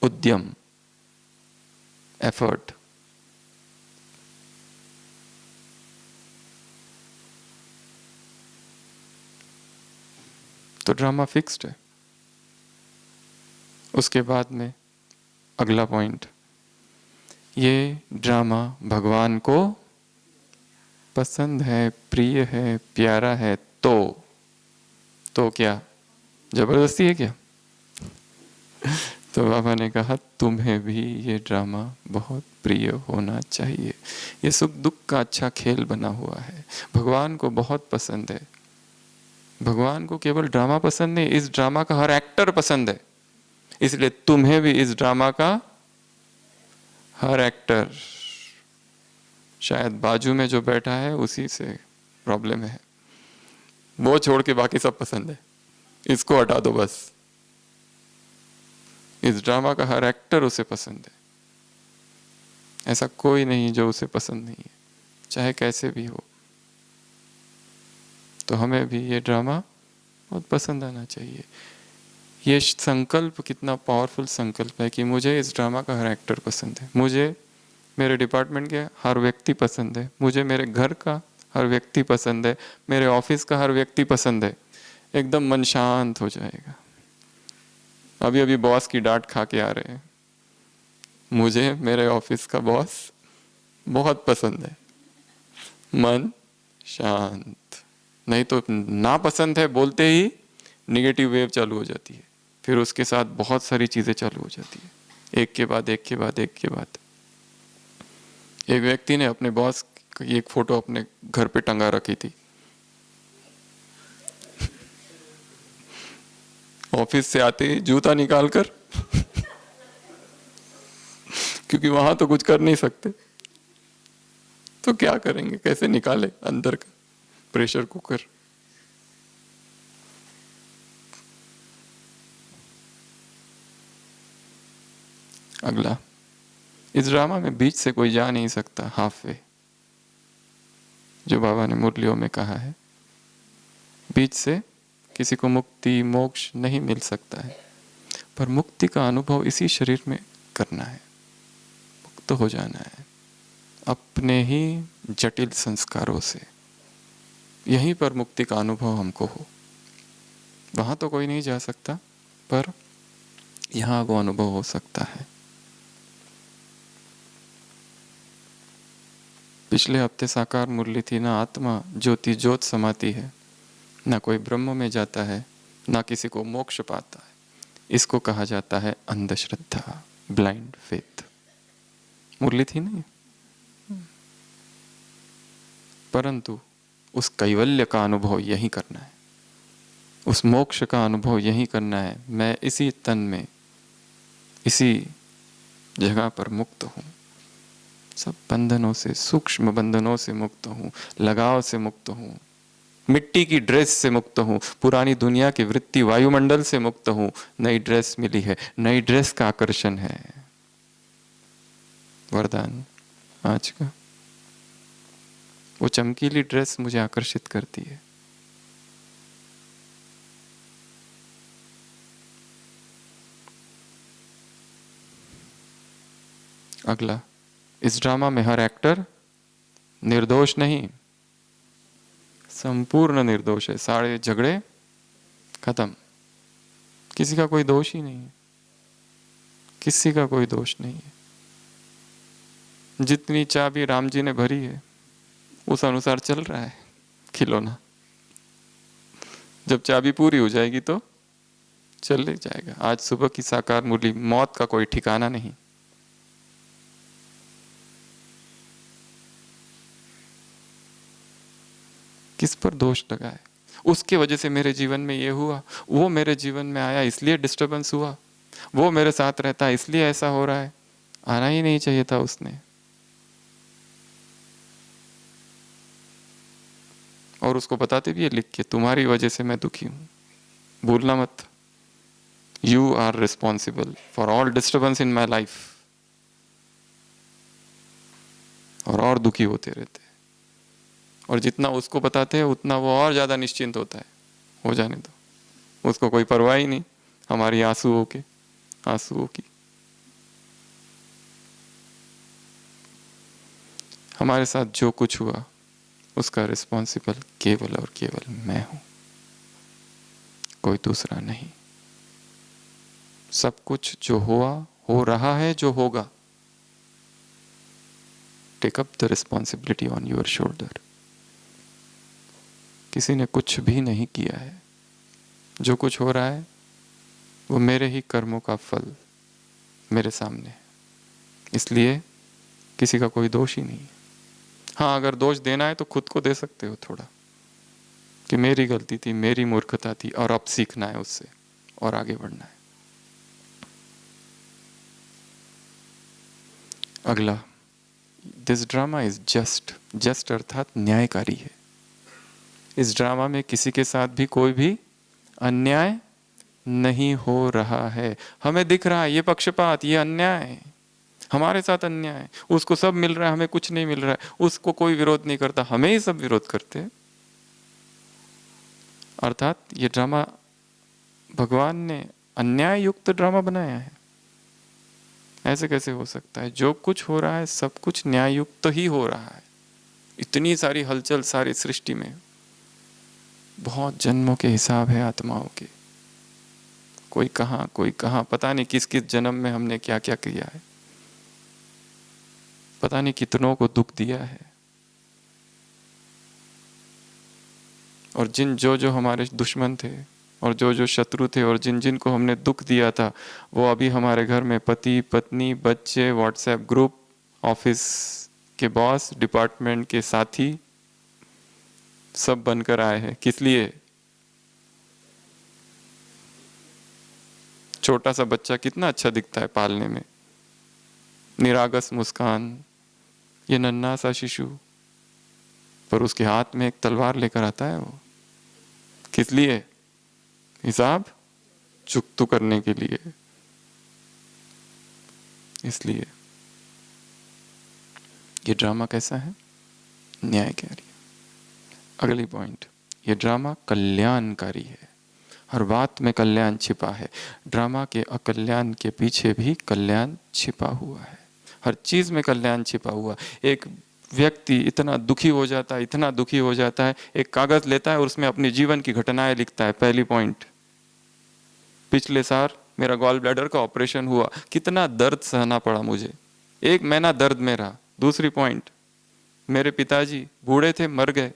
उद्यम, एफर्ट। तो ड्रामा फिक्स्ड है। उसके बाद में अगला पॉइंट, ये ड्रामा भगवान को पसंद है, प्रिय है, प्यारा है, तो क्या जबरदस्ती है क्या? तो बाबा ने कहा तुम्हें भी ये ड्रामा बहुत प्रिय होना चाहिए। ये सुख दुख का अच्छा खेल बना हुआ है, भगवान को बहुत पसंद है। भगवान को केवल ड्रामा पसंद नहीं, इस ड्रामा का हर एक्टर पसंद है। इसलिए तुम्हें भी इस ड्रामा का हर एक्टर, शायद बाजू में जो बैठा है उसी से प्रॉब्लम है, वो छोड़ के बाकी सब पसंद है, इसको हटा दो बस। इस ड्रामा का हर एक्टर उसे पसंद है, ऐसा कोई नहीं जो उसे पसंद नहीं है, चाहे कैसे भी हो। तो हमें भी ये ड्रामा बहुत पसंद आना चाहिए। ये संकल्प कितना पावरफुल संकल्प है कि मुझे इस ड्रामा का हर एक्टर पसंद है, मुझे मेरे डिपार्टमेंट के हर व्यक्ति पसंद है, मुझे मेरे घर का हर व्यक्ति पसंद है, मेरे ऑफिस का हर व्यक्ति पसंद है। एकदम मन शांत हो जाएगा। अभी अभी बॉस की डांट खा के आ रहे हैं, मुझे मेरे ऑफिस का बॉस बहुत पसंद है, मन शांत। नहीं तो ना पसंद है बोलते ही निगेटिव वेव चालू हो जाती है, फिर उसके साथ बहुत सारी चीजें चालू हो जाती है, एक के बाद एक के बाद एक के बाद। एक व्यक्ति ने अपने बॉस की एक फोटो अपने घर पे टंगा रखी थी। ऑफिस से आते ही जूता निकाल कर क्योंकि वहां तो कुछ कर नहीं सकते, तो क्या करेंगे, कैसे निकाले अंदर का प्रेशर कुकर। अगला, इस ड्रामा में बीच से कोई जा नहीं सकता, हाफ वे, जो बाबा ने मुरलियों में कहा है, बीच से किसी को मुक्ति मोक्ष नहीं मिल सकता है, पर मुक्ति का अनुभव इसी शरीर में करना है, मुक्त हो जाना है अपने ही जटिल संस्कारों से। यहीं पर मुक्ति का अनुभव हमको हो। वहाँ तो कोई नहीं जा सकता, पर यहाँ वो अनुभव हो सकता है। पिछले हफ्ते साकार मुरली थी, ना आत्मा ज्योति ज्योत समाती है, ना कोई ब्रह्म में जाता है, ना किसी को मोक्ष पाता है। इसको कहा जाता है अंधश्रद्धा, ब्लाइंड फेथ। मुरली थी नहीं, परंतु उस कैवल्य का अनुभव यही करना है, उस मोक्ष का अनुभव यही करना है। मैं इसी तन में, इसी जगह पर मुक्त हूँ, सब बंधनों से, सूक्ष्म बंधनों से मुक्त हूँ, लगाव से मुक्त हूँ, मिट्टी की ड्रेस से मुक्त हूँ, पुरानी दुनिया की वृत्ति वायुमंडल से मुक्त हूँ। नई ड्रेस मिली है, नई ड्रेस का आकर्षण है। वरदान आज का, वो चमकीली ड्रेस मुझे आकर्षित करती है। अगला, इस ड्रामा में हर एक्टर निर्दोष नहीं, संपूर्ण निर्दोष है। सारे झगड़े खत्म, किसी का कोई दोष ही नहीं है, किसी का कोई दोष नहीं है। जितनी चाबी राम जी ने भरी है उस अनुसार चल रहा है खिलौना। जब चाबी पूरी हो जाएगी तो चल ले जाएगा। आज सुबह की साकार मुरली, मौत का कोई ठिकाना नहीं। किस पर दोष लगा है? उसके वजह से मेरे जीवन में ये हुआ, वो मेरे जीवन में आया इसलिए डिस्टरबेंस हुआ, वो मेरे साथ रहता है इसलिए ऐसा हो रहा है। आना ही नहीं चाहिए था उसने। और उसको बताते भी है लिख के, तुम्हारी वजह से मैं दुखी हूं, भूलना मत। You are responsible for all disturbance in my life. और दुखी होते रहते हैं। और जितना उसको बताते हैं उतना वो और ज्यादा निश्चिंत होता है, हो जाने दो, उसको कोई परवाह ही नहीं हमारी आंसुओं की। हमारे साथ जो कुछ हुआ उसका रिस्पॉन्सिबल केवल और केवल मैं हूं, कोई दूसरा नहीं। सब कुछ जो हुआ, हो रहा है, जो होगा, take up the responsibility on your shoulder. किसी ने कुछ भी नहीं किया है। जो कुछ हो रहा है वो मेरे ही कर्मों का फल मेरे सामने है, इसलिए किसी का कोई दोष ही नहीं है। हाँ, अगर दोष देना है तो खुद को दे सकते हो थोड़ा, कि मेरी गलती थी, मेरी मूर्खता थी, और अब सीखना है उससे और आगे बढ़ना है। अगला, दिस ड्रामा इज जस्ट अर्थात न्यायकारी है। इस ड्रामा में किसी के साथ भी कोई भी अन्याय नहीं हो रहा है। हमें दिख रहा है ये पक्षपात, ये अन्याय है, हमारे साथ अन्याय है, उसको सब मिल रहा है, हमें कुछ नहीं मिल रहा है। उसको कोई विरोध नहीं करता, हमें ही सब विरोध करते हैं। अर्थात ये ड्रामा भगवान ने अन्याय युक्त ड्रामा बनाया है। ऐसे कैसे हो सकता है? जो कुछ हो रहा है सब कुछ न्याय युक्त ही हो रहा है। इतनी सारी हलचल सारी सृष्टि में, बहुत जन्मों के हिसाब है आत्माओं के, कोई कहाँ, पता नहीं किस किस जन्म में हमने क्या क्या किया है, पता नहीं कितनों को दुख दिया है। और जो हमारे दुश्मन थे और जो शत्रु थे और जिन को हमने दुख दिया था, वो अभी हमारे घर में पति पत्नी बच्चे, व्हाट्सएप ग्रुप, ऑफिस के बॉस, डिपार्टमेंट के साथी सब बनकर आए हैं। किस लिए? छोटा सा बच्चा कितना अच्छा दिखता है पालने में, निरागस मुस्कान, ये नन्हा सा शिशु, पर उसके हाथ में एक तलवार लेकर आता है वो। किस लिए? हिसाब चुकता करने के लिए। इसलिए ये ड्रामा कैसा है? न्यायकारी। अगली पॉइंट, ये ड्रामा कल्याणकारी है। हर बात में कल्याण छिपा है। ड्रामा के अकल्याण के पीछे भी कल्याण छिपा हुआ है। हर चीज में कल्याण छिपा हुआ। एक व्यक्ति इतना दुखी हो जाता है, इतना दुखी हो जाता है, एक कागज लेता है और उसमें अपने जीवन की घटनाएं लिखता है। पहली पॉइंट, पिछले साल मेरा गॉल ब्लैडर का ऑपरेशन हुआ, कितना दर्द सहना पड़ा मुझे, 1 महीना दर्द में रहा। दूसरी पॉइंट, मेरे पिताजी बूढ़े थे, मर गए,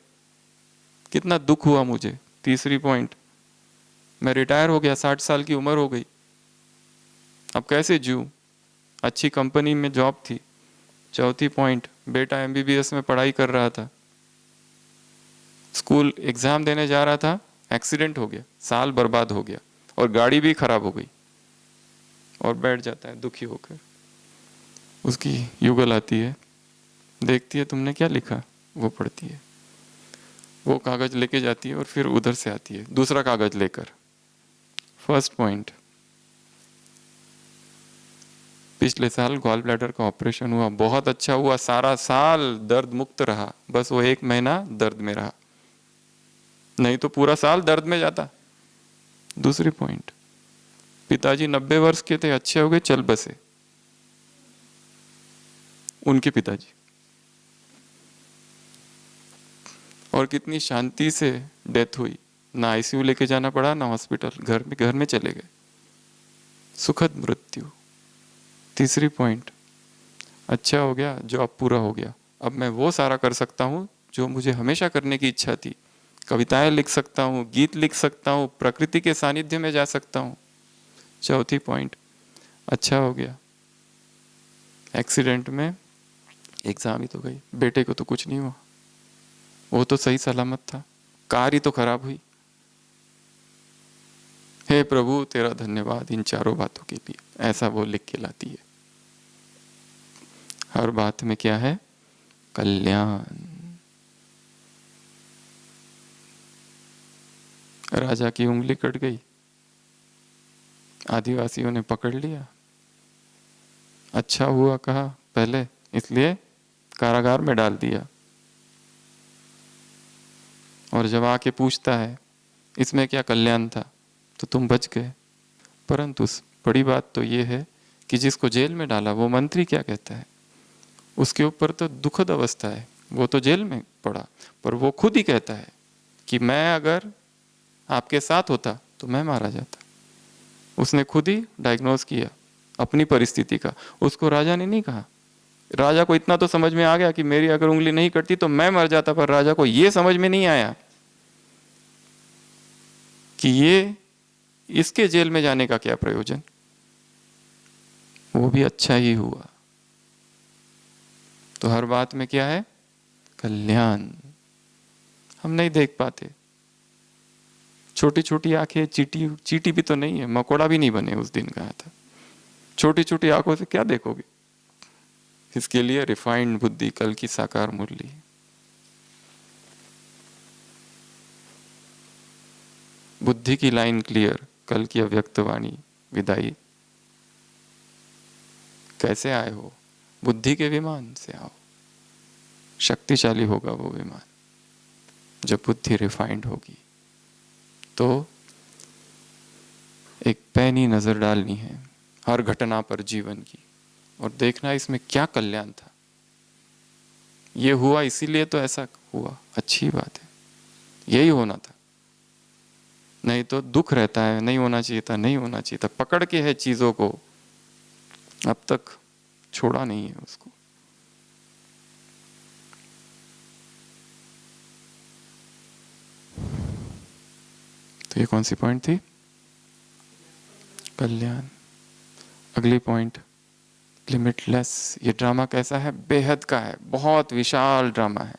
कितना दुख हुआ मुझे। तीसरी पॉइंट, मैं रिटायर हो गया, 60 साल की उम्र हो गई, अब कैसे जीऊं, अच्छी कंपनी में जॉब थी। चौथी पॉइंट, बेटा MBBS में पढ़ाई कर रहा था, स्कूल एग्जाम देने जा रहा था, एक्सीडेंट हो गया, साल बर्बाद हो गया और गाड़ी भी खराब हो गई। और बैठ जाता है दुखी होकर। उसकी युगल आती है, देखती है तुमने क्या लिखा, वो पढ़ती है, वो कागज लेके जाती है और फिर उधर से आती है दूसरा कागज लेकर। फर्स्ट पॉइंट, पिछले साल गॉल ब्लैडर का ऑपरेशन हुआ, बहुत अच्छा हुआ, सारा साल दर्द मुक्त रहा, बस वो 1 महीना दर्द में रहा, नहीं तो पूरा साल दर्द में जाता। दूसरी पॉइंट, पिताजी 90 वर्ष के थे, अच्छे हो गए, चल बसे, उनके पिताजी, और कितनी शांति से डेथ हुई, ना ICU लेके जाना पड़ा, ना हॉस्पिटल, घर में चले गए, सुखद मृत्यु। तीसरी पॉइंट, अच्छा हो गया, जॉब पूरा हो गया, अब मैं वो सारा कर सकता हूँ जो मुझे हमेशा करने की इच्छा थी, कविताएं लिख सकता हूँ, गीत लिख सकता हूँ, प्रकृति के सानिध्य में जा सकता हूँ। चौथी पॉइंट, अच्छा हो गया, एक्सीडेंट में एग्जाम ही तो गई, बेटे को तो कुछ नहीं हुआ, वो तो सही सलामत था, कार ही तो खराब हुई। हे प्रभु तेरा धन्यवाद इन चारों बातों के लिए, ऐसा वो लिख के लाती है। हर बात में क्या है, कल्याण। राजा की उंगली कट गई, आदिवासियों ने पकड़ लिया, अच्छा हुआ कहा पहले, इसलिए कारागार में डाल दिया, और जब आके पूछता है इसमें क्या कल्याण था, तो तुम बच गए। परंतु बड़ी बात तो ये है कि जिसको जेल में डाला वो मंत्री क्या कहता है, उसके ऊपर तो दुखद अवस्था है, वो तो जेल में पड़ा, पर वो खुद ही कहता है कि मैं अगर आपके साथ होता तो मैं मारा जाता। उसने खुद ही डायग्नोज किया अपनी परिस्थिति का, उसको राजा ने नहीं कहा। राजा को इतना तो समझ में आ गया कि मेरी अगर उंगली नहीं कटती तो मैं मर जाता, पर राजा को यह समझ में नहीं आया कि ये इसके जेल में जाने का क्या प्रयोजन, वो भी अच्छा ही हुआ। तो हर बात में क्या है, कल्याण। हम नहीं देख पाते, छोटी छोटी आंखें, चीटी चीटी भी तो नहीं है, मकोड़ा भी नहीं बने उस दिन कहा था, छोटी छोटी आंखों से क्या देखोगे। इसके लिए रिफाइंड बुद्धि, कल की साकार मुरली। बुद्धि की लाइन क्लियर, कल की अव्यक्त वाणी विदाई। कैसे आए हो, बुद्धि के विमान से आओ, शक्तिशाली होगा वो विमान जब बुद्धि रिफाइंड होगी। तो एक पैनी नजर डालनी है हर घटना पर जीवन की, और देखना इसमें क्या कल्याण था, ये हुआ इसीलिए तो ऐसा हुआ, अच्छी बात है, यही होना था, नहीं तो दुख रहता है, नहीं होना चाहिए था, नहीं होना चाहिए था, पकड़ के है चीजों को, अब तक छोड़ा नहीं है उसको। तो ये कौन सी पॉइंट थी, कल्याण। अगली पॉइंट, लिमिटलेस। ये ड्रामा कैसा है, बेहद का है, बहुत विशाल ड्रामा है,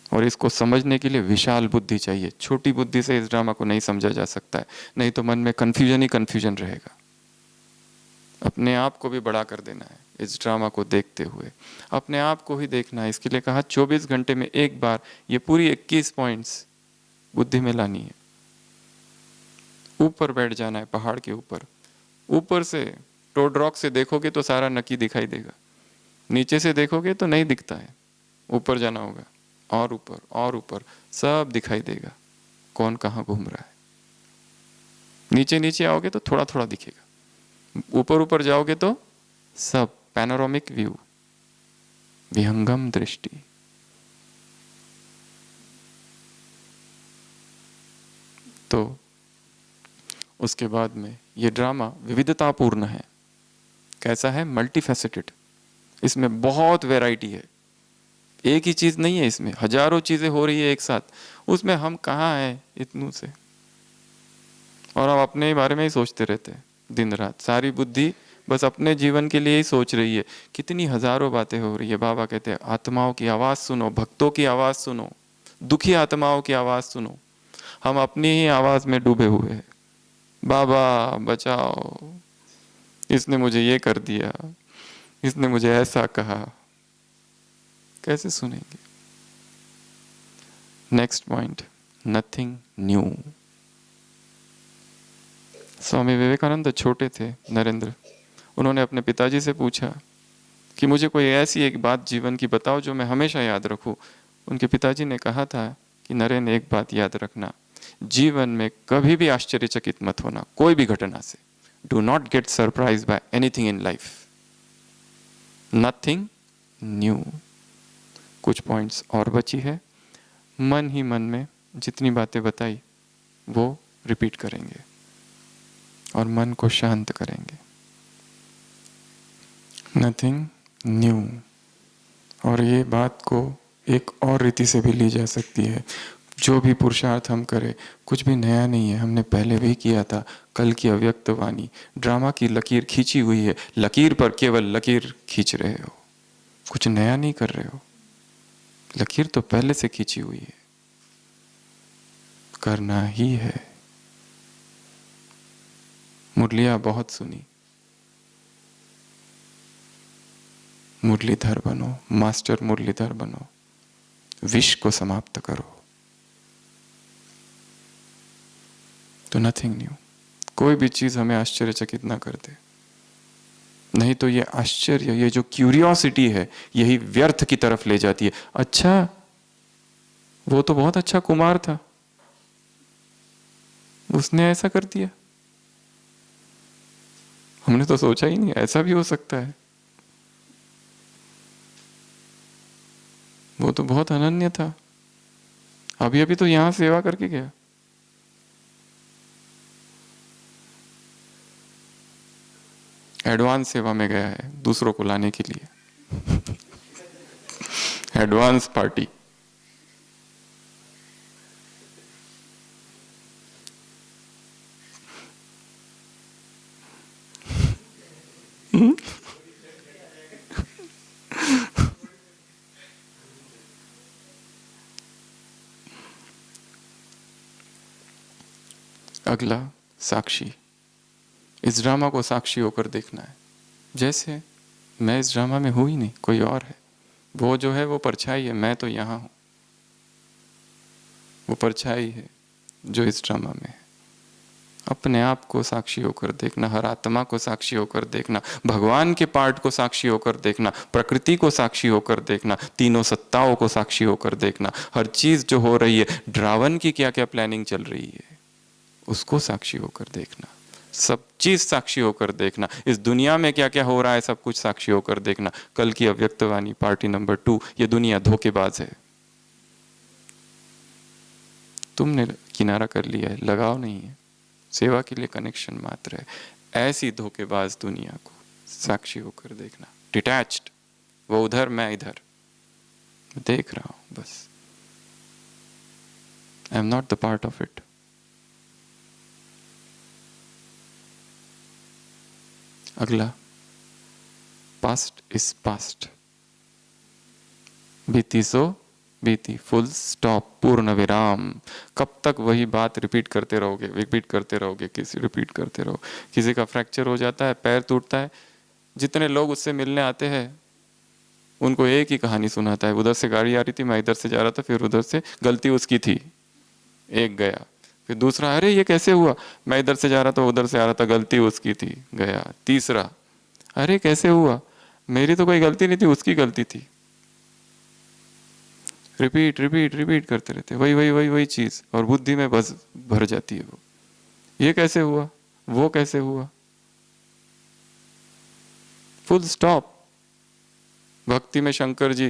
और इसको समझने के लिए विशाल बुद्धि चाहिए। छोटी बुद्धि से इस ड्रामा को नहीं समझा जा सकता है, नहीं तो मन में कंफ्यूजन ही कंफ्यूजन रहेगा। अपने आप को भी बड़ा कर देना है इस ड्रामा को देखते हुए, अपने आप को ही देखना है। इसके लिए कहा 24 घंटे में एक बार ये पूरी 21 पॉइंट्स बुद्धि में लानी है। ऊपर बैठ जाना है, पहाड़ के ऊपर, ऊपर से टोड रॉक से देखोगे तो सारा नकी दिखाई देगा, नीचे से देखोगे तो नहीं दिखता है, ऊपर जाना होगा, और ऊपर सब दिखाई देगा, कौन कहाँ घूम रहा है। नीचे नीचे आओगे तो थोड़ा थोड़ा दिखेगा, ऊपर ऊपर जाओगे तो सब पैनोरामिक व्यू, विहंगम दृष्टि। तो उसके बाद में ये ड्रामा विविधतापूर्ण है। कैसा है? मल्टीफेसेटेड। इसमें बहुत वैरायटी है, एक ही चीज नहीं है, इसमें हजारों चीजें हो रही है एक साथ। उसमें हम कहाँ हैं इतनों से, और हम अपने बारे में ही सोचते रहते हैं दिन रात। सारी बुद्धि बस अपने जीवन के लिए ही सोच रही है। कितनी हजारों बातें हो रही है। बाबा कहते हैं आत्माओं की आवाज सुनो, भक्तों की आवाज सुनो, दुखी आत्माओं की आवाज सुनो। हम अपनी ही आवाज में डूबे हुए हैं। बाबा बचाओ, इसने मुझे ये कर दिया, इसने मुझे ऐसा कहा। कैसे सुनेंगे? Next point, nothing new. Swami Vivekananda छोटे थे, नरेंद्र, उन्होंने अपने पिताजी से पूछा कि मुझे कोई ऐसी एक बात जीवन की बताओ जो मैं हमेशा याद रखूं। उनके पिताजी ने कहा था कि नरेन, एक बात याद रखना, जीवन में कभी भी आश्चर्यचकित मत होना कोई भी घटना से। Do not get surprise by anything in life, nothing new. कुछ पॉइंट्स और बची है। मन ही मन में जितनी बातें बताई वो रिपीट करेंगे और मन को शांत करेंगे। Nothing new. और ये बात को एक और रीति से भी ली जा सकती है। जो भी पुरुषार्थ हम करें, कुछ भी नया नहीं है, हमने पहले भी किया था। कल की अव्यक्त वाणी, ड्रामा की लकीर खींची हुई है, लकीर पर केवल लकीर खींच रहे हो, कुछ नया नहीं कर रहे हो। लकीर तो पहले से खींची हुई है, करना ही है। मुरलियां बहुत सुनी, मुरलीधर बनो, मास्टर मुरलीधर बनो, विष को समाप्त करो। तो नथिंग न्यू। कोई भी चीज हमें आश्चर्यचकित ना कर दे, नहीं तो ये आश्चर्य, ये जो क्यूरियोसिटी है, यही व्यर्थ की तरफ ले जाती है। अच्छा, वो तो बहुत अच्छा कुमार था, उसने ऐसा कर दिया, हमने तो सोचा ही नहीं ऐसा भी हो सकता है। वो तो बहुत अनन्य था, अभी अभी तो यहां सेवा करके गया। एडवांस सेवा में गया है दूसरों को लाने के लिए। Advance party. अगला, साक्षी। इस ड्रामा को साक्षी होकर देखना है। जैसे मैं इस ड्रामा में हूं ही नहीं, कोई और है। वो जो है वो परछाई है, मैं तो यहां हूं। वो परछाई है जो इस ड्रामा में है। अपने आप को साक्षी होकर देखना, हर आत्मा को साक्षी होकर देखना, भगवान के पार्ट को साक्षी होकर देखना, प्रकृति को साक्षी होकर देखना, तीनों सत्ताओं को साक्षी होकर देखना। हर चीज जो हो रही है, ड्रावन की क्या क्या प्लानिंग चल रही है, उसको साक्षी होकर देखना। सब चीज साक्षी होकर देखना। इस दुनिया में क्या क्या हो रहा है, सब कुछ साक्षी होकर देखना। कल की अव्यक्तवाणी पार्टी नंबर 2, ये दुनिया धोखेबाज है। तुमने किनारा कर लिया है, लगाव नहीं है, सेवा के लिए कनेक्शन मात्र है। ऐसी धोखेबाज दुनिया को साक्षी होकर देखना, डिटैच्ड। वो उधर, मैं इधर, मैं देख रहा हूं बस। I am not the part of it. अगला, पास्ट इज पास्ट। बीती सो बीती, फुल स्टॉप, पूर्ण विराम। कब तक वही बात रिपीट करते रहोगे, रिपीट करते रहोगे, किसी रिपीट करते रहो। किसी का फ्रैक्चर हो जाता है, पैर टूटता है, जितने लोग उससे मिलने आते हैं उनको एक ही कहानी सुनाता है। उधर से गाड़ी आ रही थी, मैं इधर से जा रहा था, फिर उधर से गलती उसकी थी, एक गया। फिर दूसरा, अरे ये कैसे हुआ, मैं इधर से जा रहा था, उधर से आ रहा था, गलती उसकी थी, गया। तीसरा, अरे कैसे हुआ, मेरी तो कोई गलती नहीं थी, उसकी गलती थी। रिपीट रिपीट रिपीट करते रहते, वही वही वही वही चीज, और बुद्धि में बस भर जाती है वो। ये कैसे हुआ, वो कैसे हुआ, फुल स्टॉप। भक्ति में शंकर जी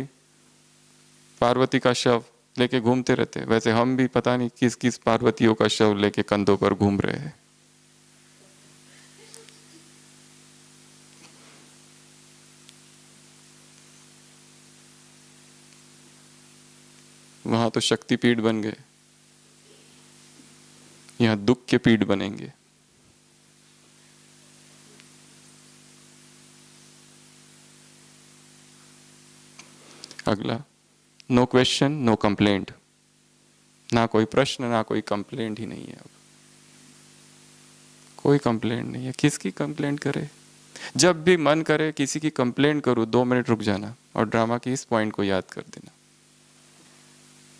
पार्वती का शव लेके घूमते रहते, वैसे हम भी पता नहीं किस किस पार्वतियों का शव लेके कंधों पर घूम रहे हैं। वहां तो शक्ति पीठ बन गए, यहां दुख के पीठ बनेंगे। अगला, नो क्वेश्चन नो कंप्लेंट। ना कोई प्रश्न ना कोई कंप्लेंट ही नहीं है। अब कोई कंप्लेंट नहीं है, किसकी कंप्लेंट करे। जब भी मन करे किसी की कंप्लेंट करूं, 2 मिनट रुक जाना और ड्रामा की इस पॉइंट को याद कर देना,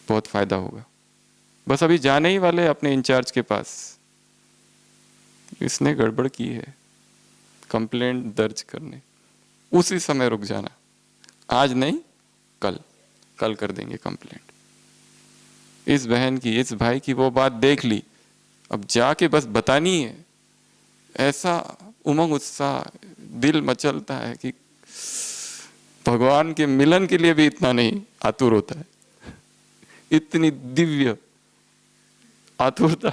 बहुत फायदा होगा। बस अभी जाने ही वाले अपने इंचार्ज के पास, इसने गड़बड़ की है, कंप्लेंट दर्ज करने, उसी समय रुक जाना। आज नहीं, कल, कल कर देंगे कंप्लेंट। इस बहन की, इस भाई की वो बात देख ली, अब जाके बस बतानी है। ऐसा उमंग उत्साह, दिल मचलता है कि भगवान के मिलन के लिए भी इतना नहीं आतुर होता है, इतनी दिव्य आतुरता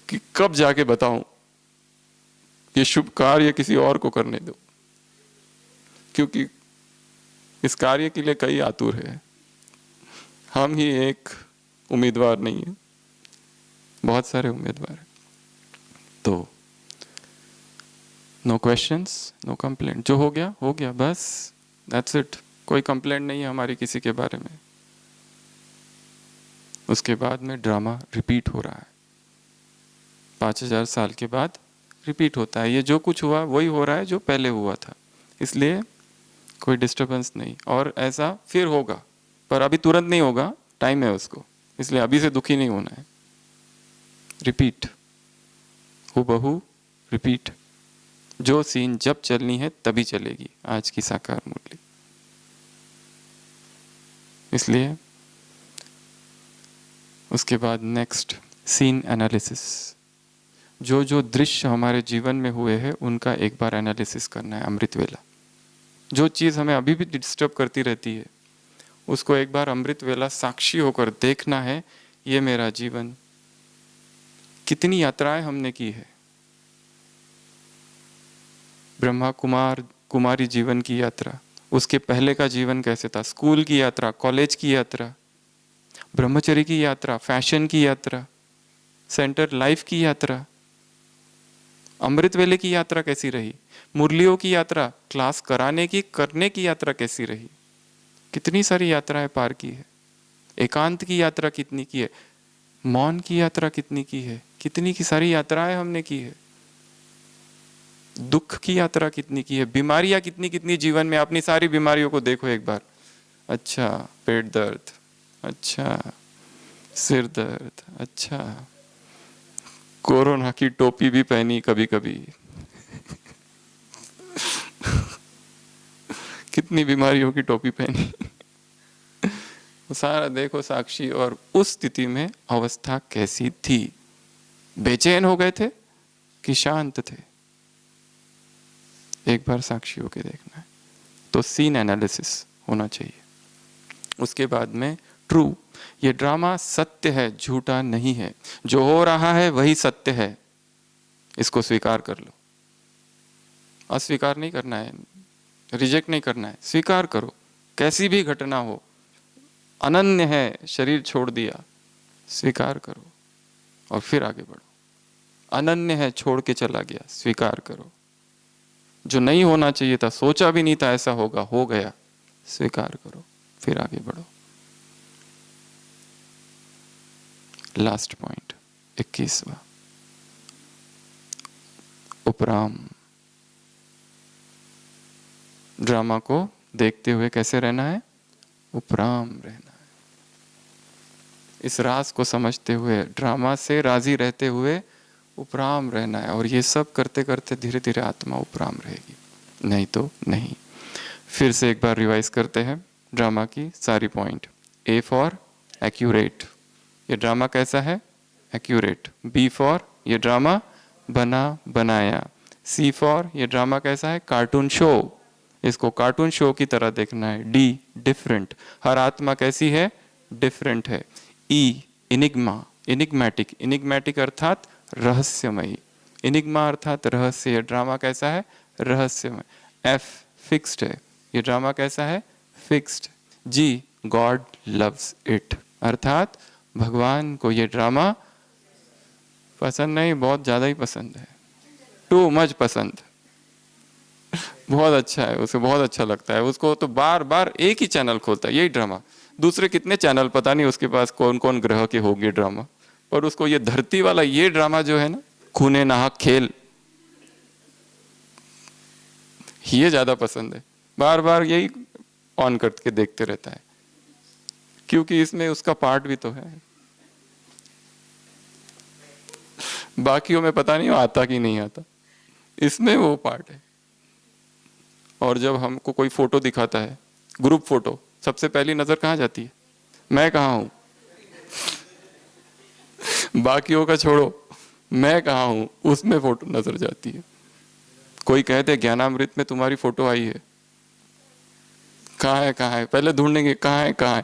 कि कब जाके बताऊं, ये शुभ कार्य किसी और को करने दो, क्योंकि इस कार्य के लिए कई आतुर है, हम ही एक उम्मीदवार नहीं है, बहुत सारे उम्मीदवार हैं। तो नो क्वेश्चंस नो कंप्लेंट, जो हो गया बस, दैट्स इट। कोई कंप्लेंट नहीं है हमारी किसी के बारे में। उसके बाद में ड्रामा रिपीट हो रहा है, 5000 साल के बाद रिपीट होता है। ये जो कुछ हुआ वही हो रहा है जो पहले हुआ था, इसलिए कोई डिस्टरबेंस नहीं। और ऐसा फिर होगा, पर अभी तुरंत नहीं होगा, टाइम है उसको, इसलिए अभी से दुखी नहीं होना है। रिपीट, हूबहू रिपीट। जो सीन जब चलनी है तभी चलेगी, आज की साकार मुरली। इसलिए उसके बाद नेक्स्ट सीन एनालिसिस। जो जो दृश्य हमारे जीवन में हुए हैं उनका एक बार एनालिसिस करना है अमृत वेला। जो चीज़ हमें अभी भी डिस्टर्ब करती रहती है उसको एक बार अमृत वेला साक्षी होकर देखना है। ये मेरा जीवन, कितनी यात्राएं हमने की है। ब्रह्मा कुमारी जीवन की यात्रा, उसके पहले का जीवन कैसे था, स्कूल की यात्रा, कॉलेज की यात्रा, ब्रह्मचर्य की यात्रा, फैशन की यात्रा, सेंटर लाइफ की यात्रा, अमृत वेले की यात्रा कैसी रही, मुरलियों की यात्रा, क्लास करने की यात्रा कैसी रही। कितनी सारी यात्राएं पार की है। एकांत की यात्रा कितनी की है, मौन की यात्रा कितनी की है, कितनी की सारी यात्राएं हमने की है। दुख की यात्रा कितनी की है, बीमारियां कितनी कितनी जीवन में, अपनी सारी बीमारियों को देखो एक बार। अच्छा पेट दर्द, अच्छा सिर दर्द, अच्छा कोरोना की टोपी भी पहनी कभी कभी कितनी बीमारियों की टोपी पहनी सारा देखो साक्षी। और उस स्थिति में अवस्था कैसी थी, बेचैन हो गए थे कि शांत थे, एक बार साक्षी होके देखना है। तो सीन एनालिसिस होना चाहिए। उसके बाद में ट्रू, ये ड्रामा सत्य है, झूठा नहीं है। जो हो रहा है वही सत्य है, इसको स्वीकार कर लो। अस्वीकार नहीं करना है, रिजेक्ट नहीं करना है, स्वीकार करो। कैसी भी घटना हो, अनन्य है, शरीर छोड़ दिया, स्वीकार करो और फिर आगे बढ़ो। अनन्य है, छोड़ के चला गया, स्वीकार करो। जो नहीं होना चाहिए था, सोचा भी नहीं था ऐसा होगा, हो गया, स्वीकार करो, फिर आगे बढ़ो। लास्ट पॉइंट 21वां, उपराम। ड्रामा को देखते हुए कैसे रहना है, उपराम रहना है। इस राज को समझते हुए, ड्रामा से राजी रहते हुए उपराम रहना है। और ये सब करते करते धीरे धीरे आत्मा उपराम रहेगी, नहीं तो नहीं। फिर से एक बार रिवाइज करते हैं ड्रामा की सारी पॉइंट। ए फॉर एक्यूरेट, ये ड्रामा कैसा है, एक्यूरेट। बी फॉर ये ड्रामा बना बनाया। सी फॉर ये ड्रामा कैसा है, कार्टून शो, इसको कार्टून शो की तरह देखना है। डी डिफरेंट, हर आत्मा कैसी है, डिफरेंट है। ई इनिग्मा, इनिग्मैटिक, इनिग्मैटिक अर्थात रहस्यमयी, इनिग्मा अर्थात रहस्य, ये ड्रामा कैसा है, रहस्यमय। एफ फिक्स्ड है, ये ड्रामा कैसा है, फिक्स्ड। जी गॉड लव्स इट, अर्थात भगवान को ये ड्रामा पसंद नहीं, बहुत ज्यादा ही पसंद है, टू मच पसंद, बहुत अच्छा है, उसे बहुत अच्छा लगता है, उसको तो बार बार एक ही चैनल खोलता है, यही ड्रामा। दूसरे कितने चैनल पता नहीं उसके पास कौन कौन ग्रह के होंगे ड्रामा, पर उसको ये धरती वाला ये ड्रामा जो है ना, खूने नाहक खेल, ये ज्यादा पसंद है, बार बार यही ऑन करके देखते रहता है, क्योंकि इसमें उसका पार्ट भी तो है। बाकियों में पता नहीं आता कि नहीं आता, इसमें वो पार्ट है। और जब हमको कोई फोटो दिखाता है, ग्रुप फोटो, सबसे पहली नजर कहाँ जाती है, मैं कहाँ हूं, बाकियों का छोड़ो, मैं कहाँ हूं, उसमें फोटो नजर जाती है। कोई कहते ज्ञानामृत में तुम्हारी फोटो आई है, कहाँ है, पहले ढूंढेंगे कहाँ है,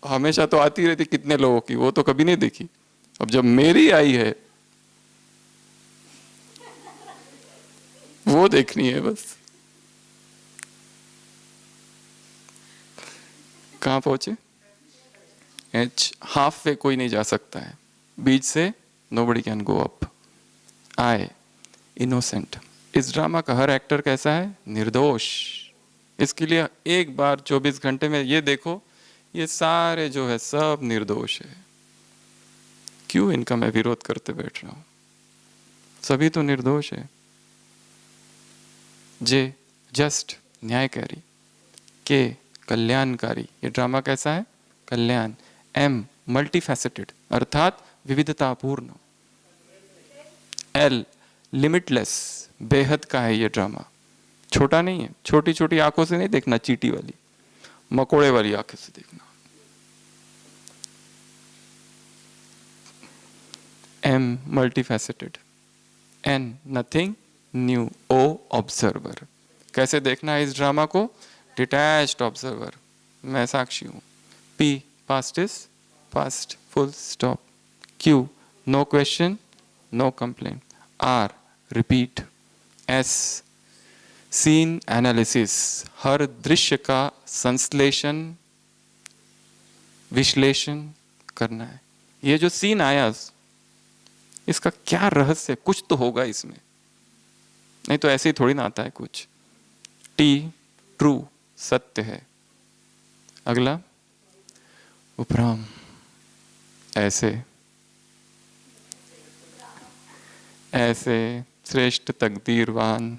हमेशा तो आती रहती कितने लोगों की, वो तो कभी नहीं देखी। अब जब मेरी आई है वो देखनी है बस। कहां पहुंचे, एच, हाफ वे कोई नहीं जा सकता है, बीच से nobody can go up. I innocent, इस ड्रामा का हर एक्टर कैसा है, निर्दोष। इसके लिए एक बार 24 घंटे में ये देखो, ये सारे जो है सब निर्दोष है। क्यों इनका मैं विरोध करते बैठ रहा हूं, सभी तो निर्दोष है। जे जस्ट न्यायकारी, के कल्याणकारी, ये ड्रामा कैसा है, कल्याण। एम मल्टीफैसेटेड अर्थात विविधतापूर्ण। एल लिमिटलेस, बेहद का है ये ड्रामा, छोटा नहीं है, छोटी छोटी आंखों से नहीं देखना, चीटी वाली मकोड़े वाली आंखों से देखना। M multifaceted. N nothing new. O observer, कैसे देखना है इस ड्रामा को, डिटैच्ड ऑब्जर्वर, मैं साक्षी हूं। P past is past, full stop. Q no question no complain. R repeat. S scene analysis, हर दृश्य का संश्लेषण विश्लेषण करना है। ये जो सीन आया इसका क्या रहस्य, कुछ तो होगा इसमें, नहीं तो ऐसे ही थोड़ी ना आता है कुछ। टी ट्रू, सत्य है। अगला उपराम, ऐसे ऐसे श्रेष्ठ तकदीरवान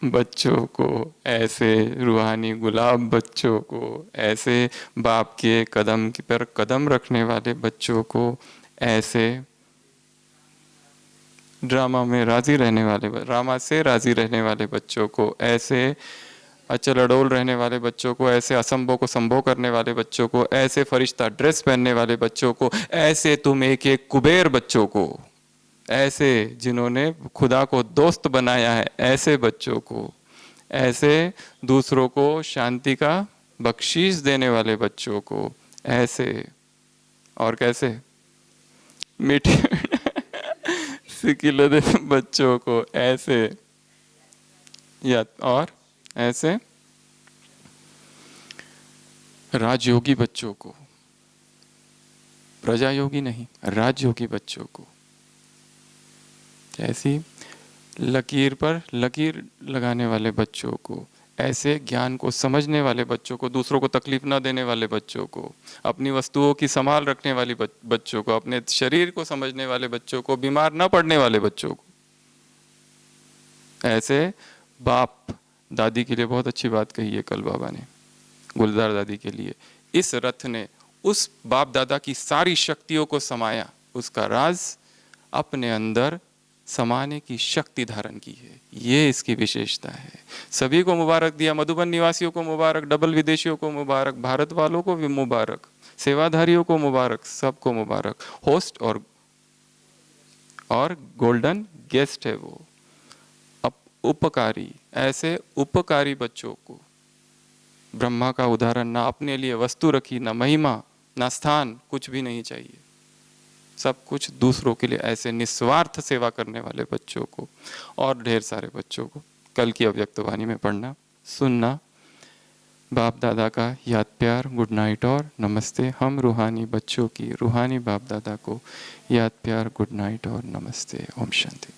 बच्चों को, ऐसे रूहानी गुलाब बच्चों को, ऐसे बाप के कदम पर कदम रखने वाले बच्चों को, ऐसे ड्रामा में राजी रहने वाले, ड्रामा से राजी रहने वाले बच्चों को, ऐसे अचल अडोल रहने वाले बच्चों को, ऐसे असंभव को संभव करने वाले बच्चों को, ऐसे फरिश्ता ड्रेस पहनने वाले बच्चों को, ऐसे तुम एक एक कुबेर बच्चों को, ऐसे जिन्होंने खुदा को दोस्त बनाया है ऐसे बच्चों को, ऐसे दूसरों को शांति का बख्शीश देने वाले बच्चों को, ऐसे और कैसे मीठे सिकिलदे बच्चों को, ऐसे या और ऐसे राजयोगी बच्चों को, प्रजायोगी नहीं, राजयोगी बच्चों को, ऐसी लकीर पर लकीर लगाने वाले बच्चों को, ऐसे ज्ञान को समझने वाले बच्चों को, दूसरों को तकलीफ ना देने वाले बच्चों को, अपनी वस्तुओं की संभाल रखने वाली बच्चों को, अपने शरीर को समझने वाले बच्चों को, बीमार ना पड़ने वाले बच्चों को, ऐसे बाप दादी के लिए बहुत अच्छी बात कही है कल बाबा ने, गुलजार दादी के लिए, इस रथ ने उस बाप दादा की सारी शक्तियों को समाया, उसका राज अपने अंदर समाने की शक्ति धारण की है, ये इसकी विशेषता है। सभी को मुबारक दिया, मधुबन निवासियों को मुबारक, डबल विदेशियों को मुबारक, भारत वालों को भी मुबारक, सेवाधारियों को मुबारक, सबको मुबारक। होस्ट और और गोल्डन गेस्ट है वो। अब उपकारी, ऐसे उपकारी बच्चों को ब्रह्मा का उदाहरण, ना अपने लिए वस्तु रखी, ना महिमा, ना स्थान, कुछ भी नहीं चाहिए, सब कुछ दूसरों के लिए, ऐसे निस्वार्थ सेवा करने वाले बच्चों को और ढेर सारे बच्चों को कल की अव्यक्तवाणी में पढ़ना, सुनना। बाप दादा का याद प्यार, गुड नाइट और नमस्ते। हम रूहानी बच्चों की रूहानी बाप दादा को याद प्यार, गुड नाइट और नमस्ते। ओम शांति।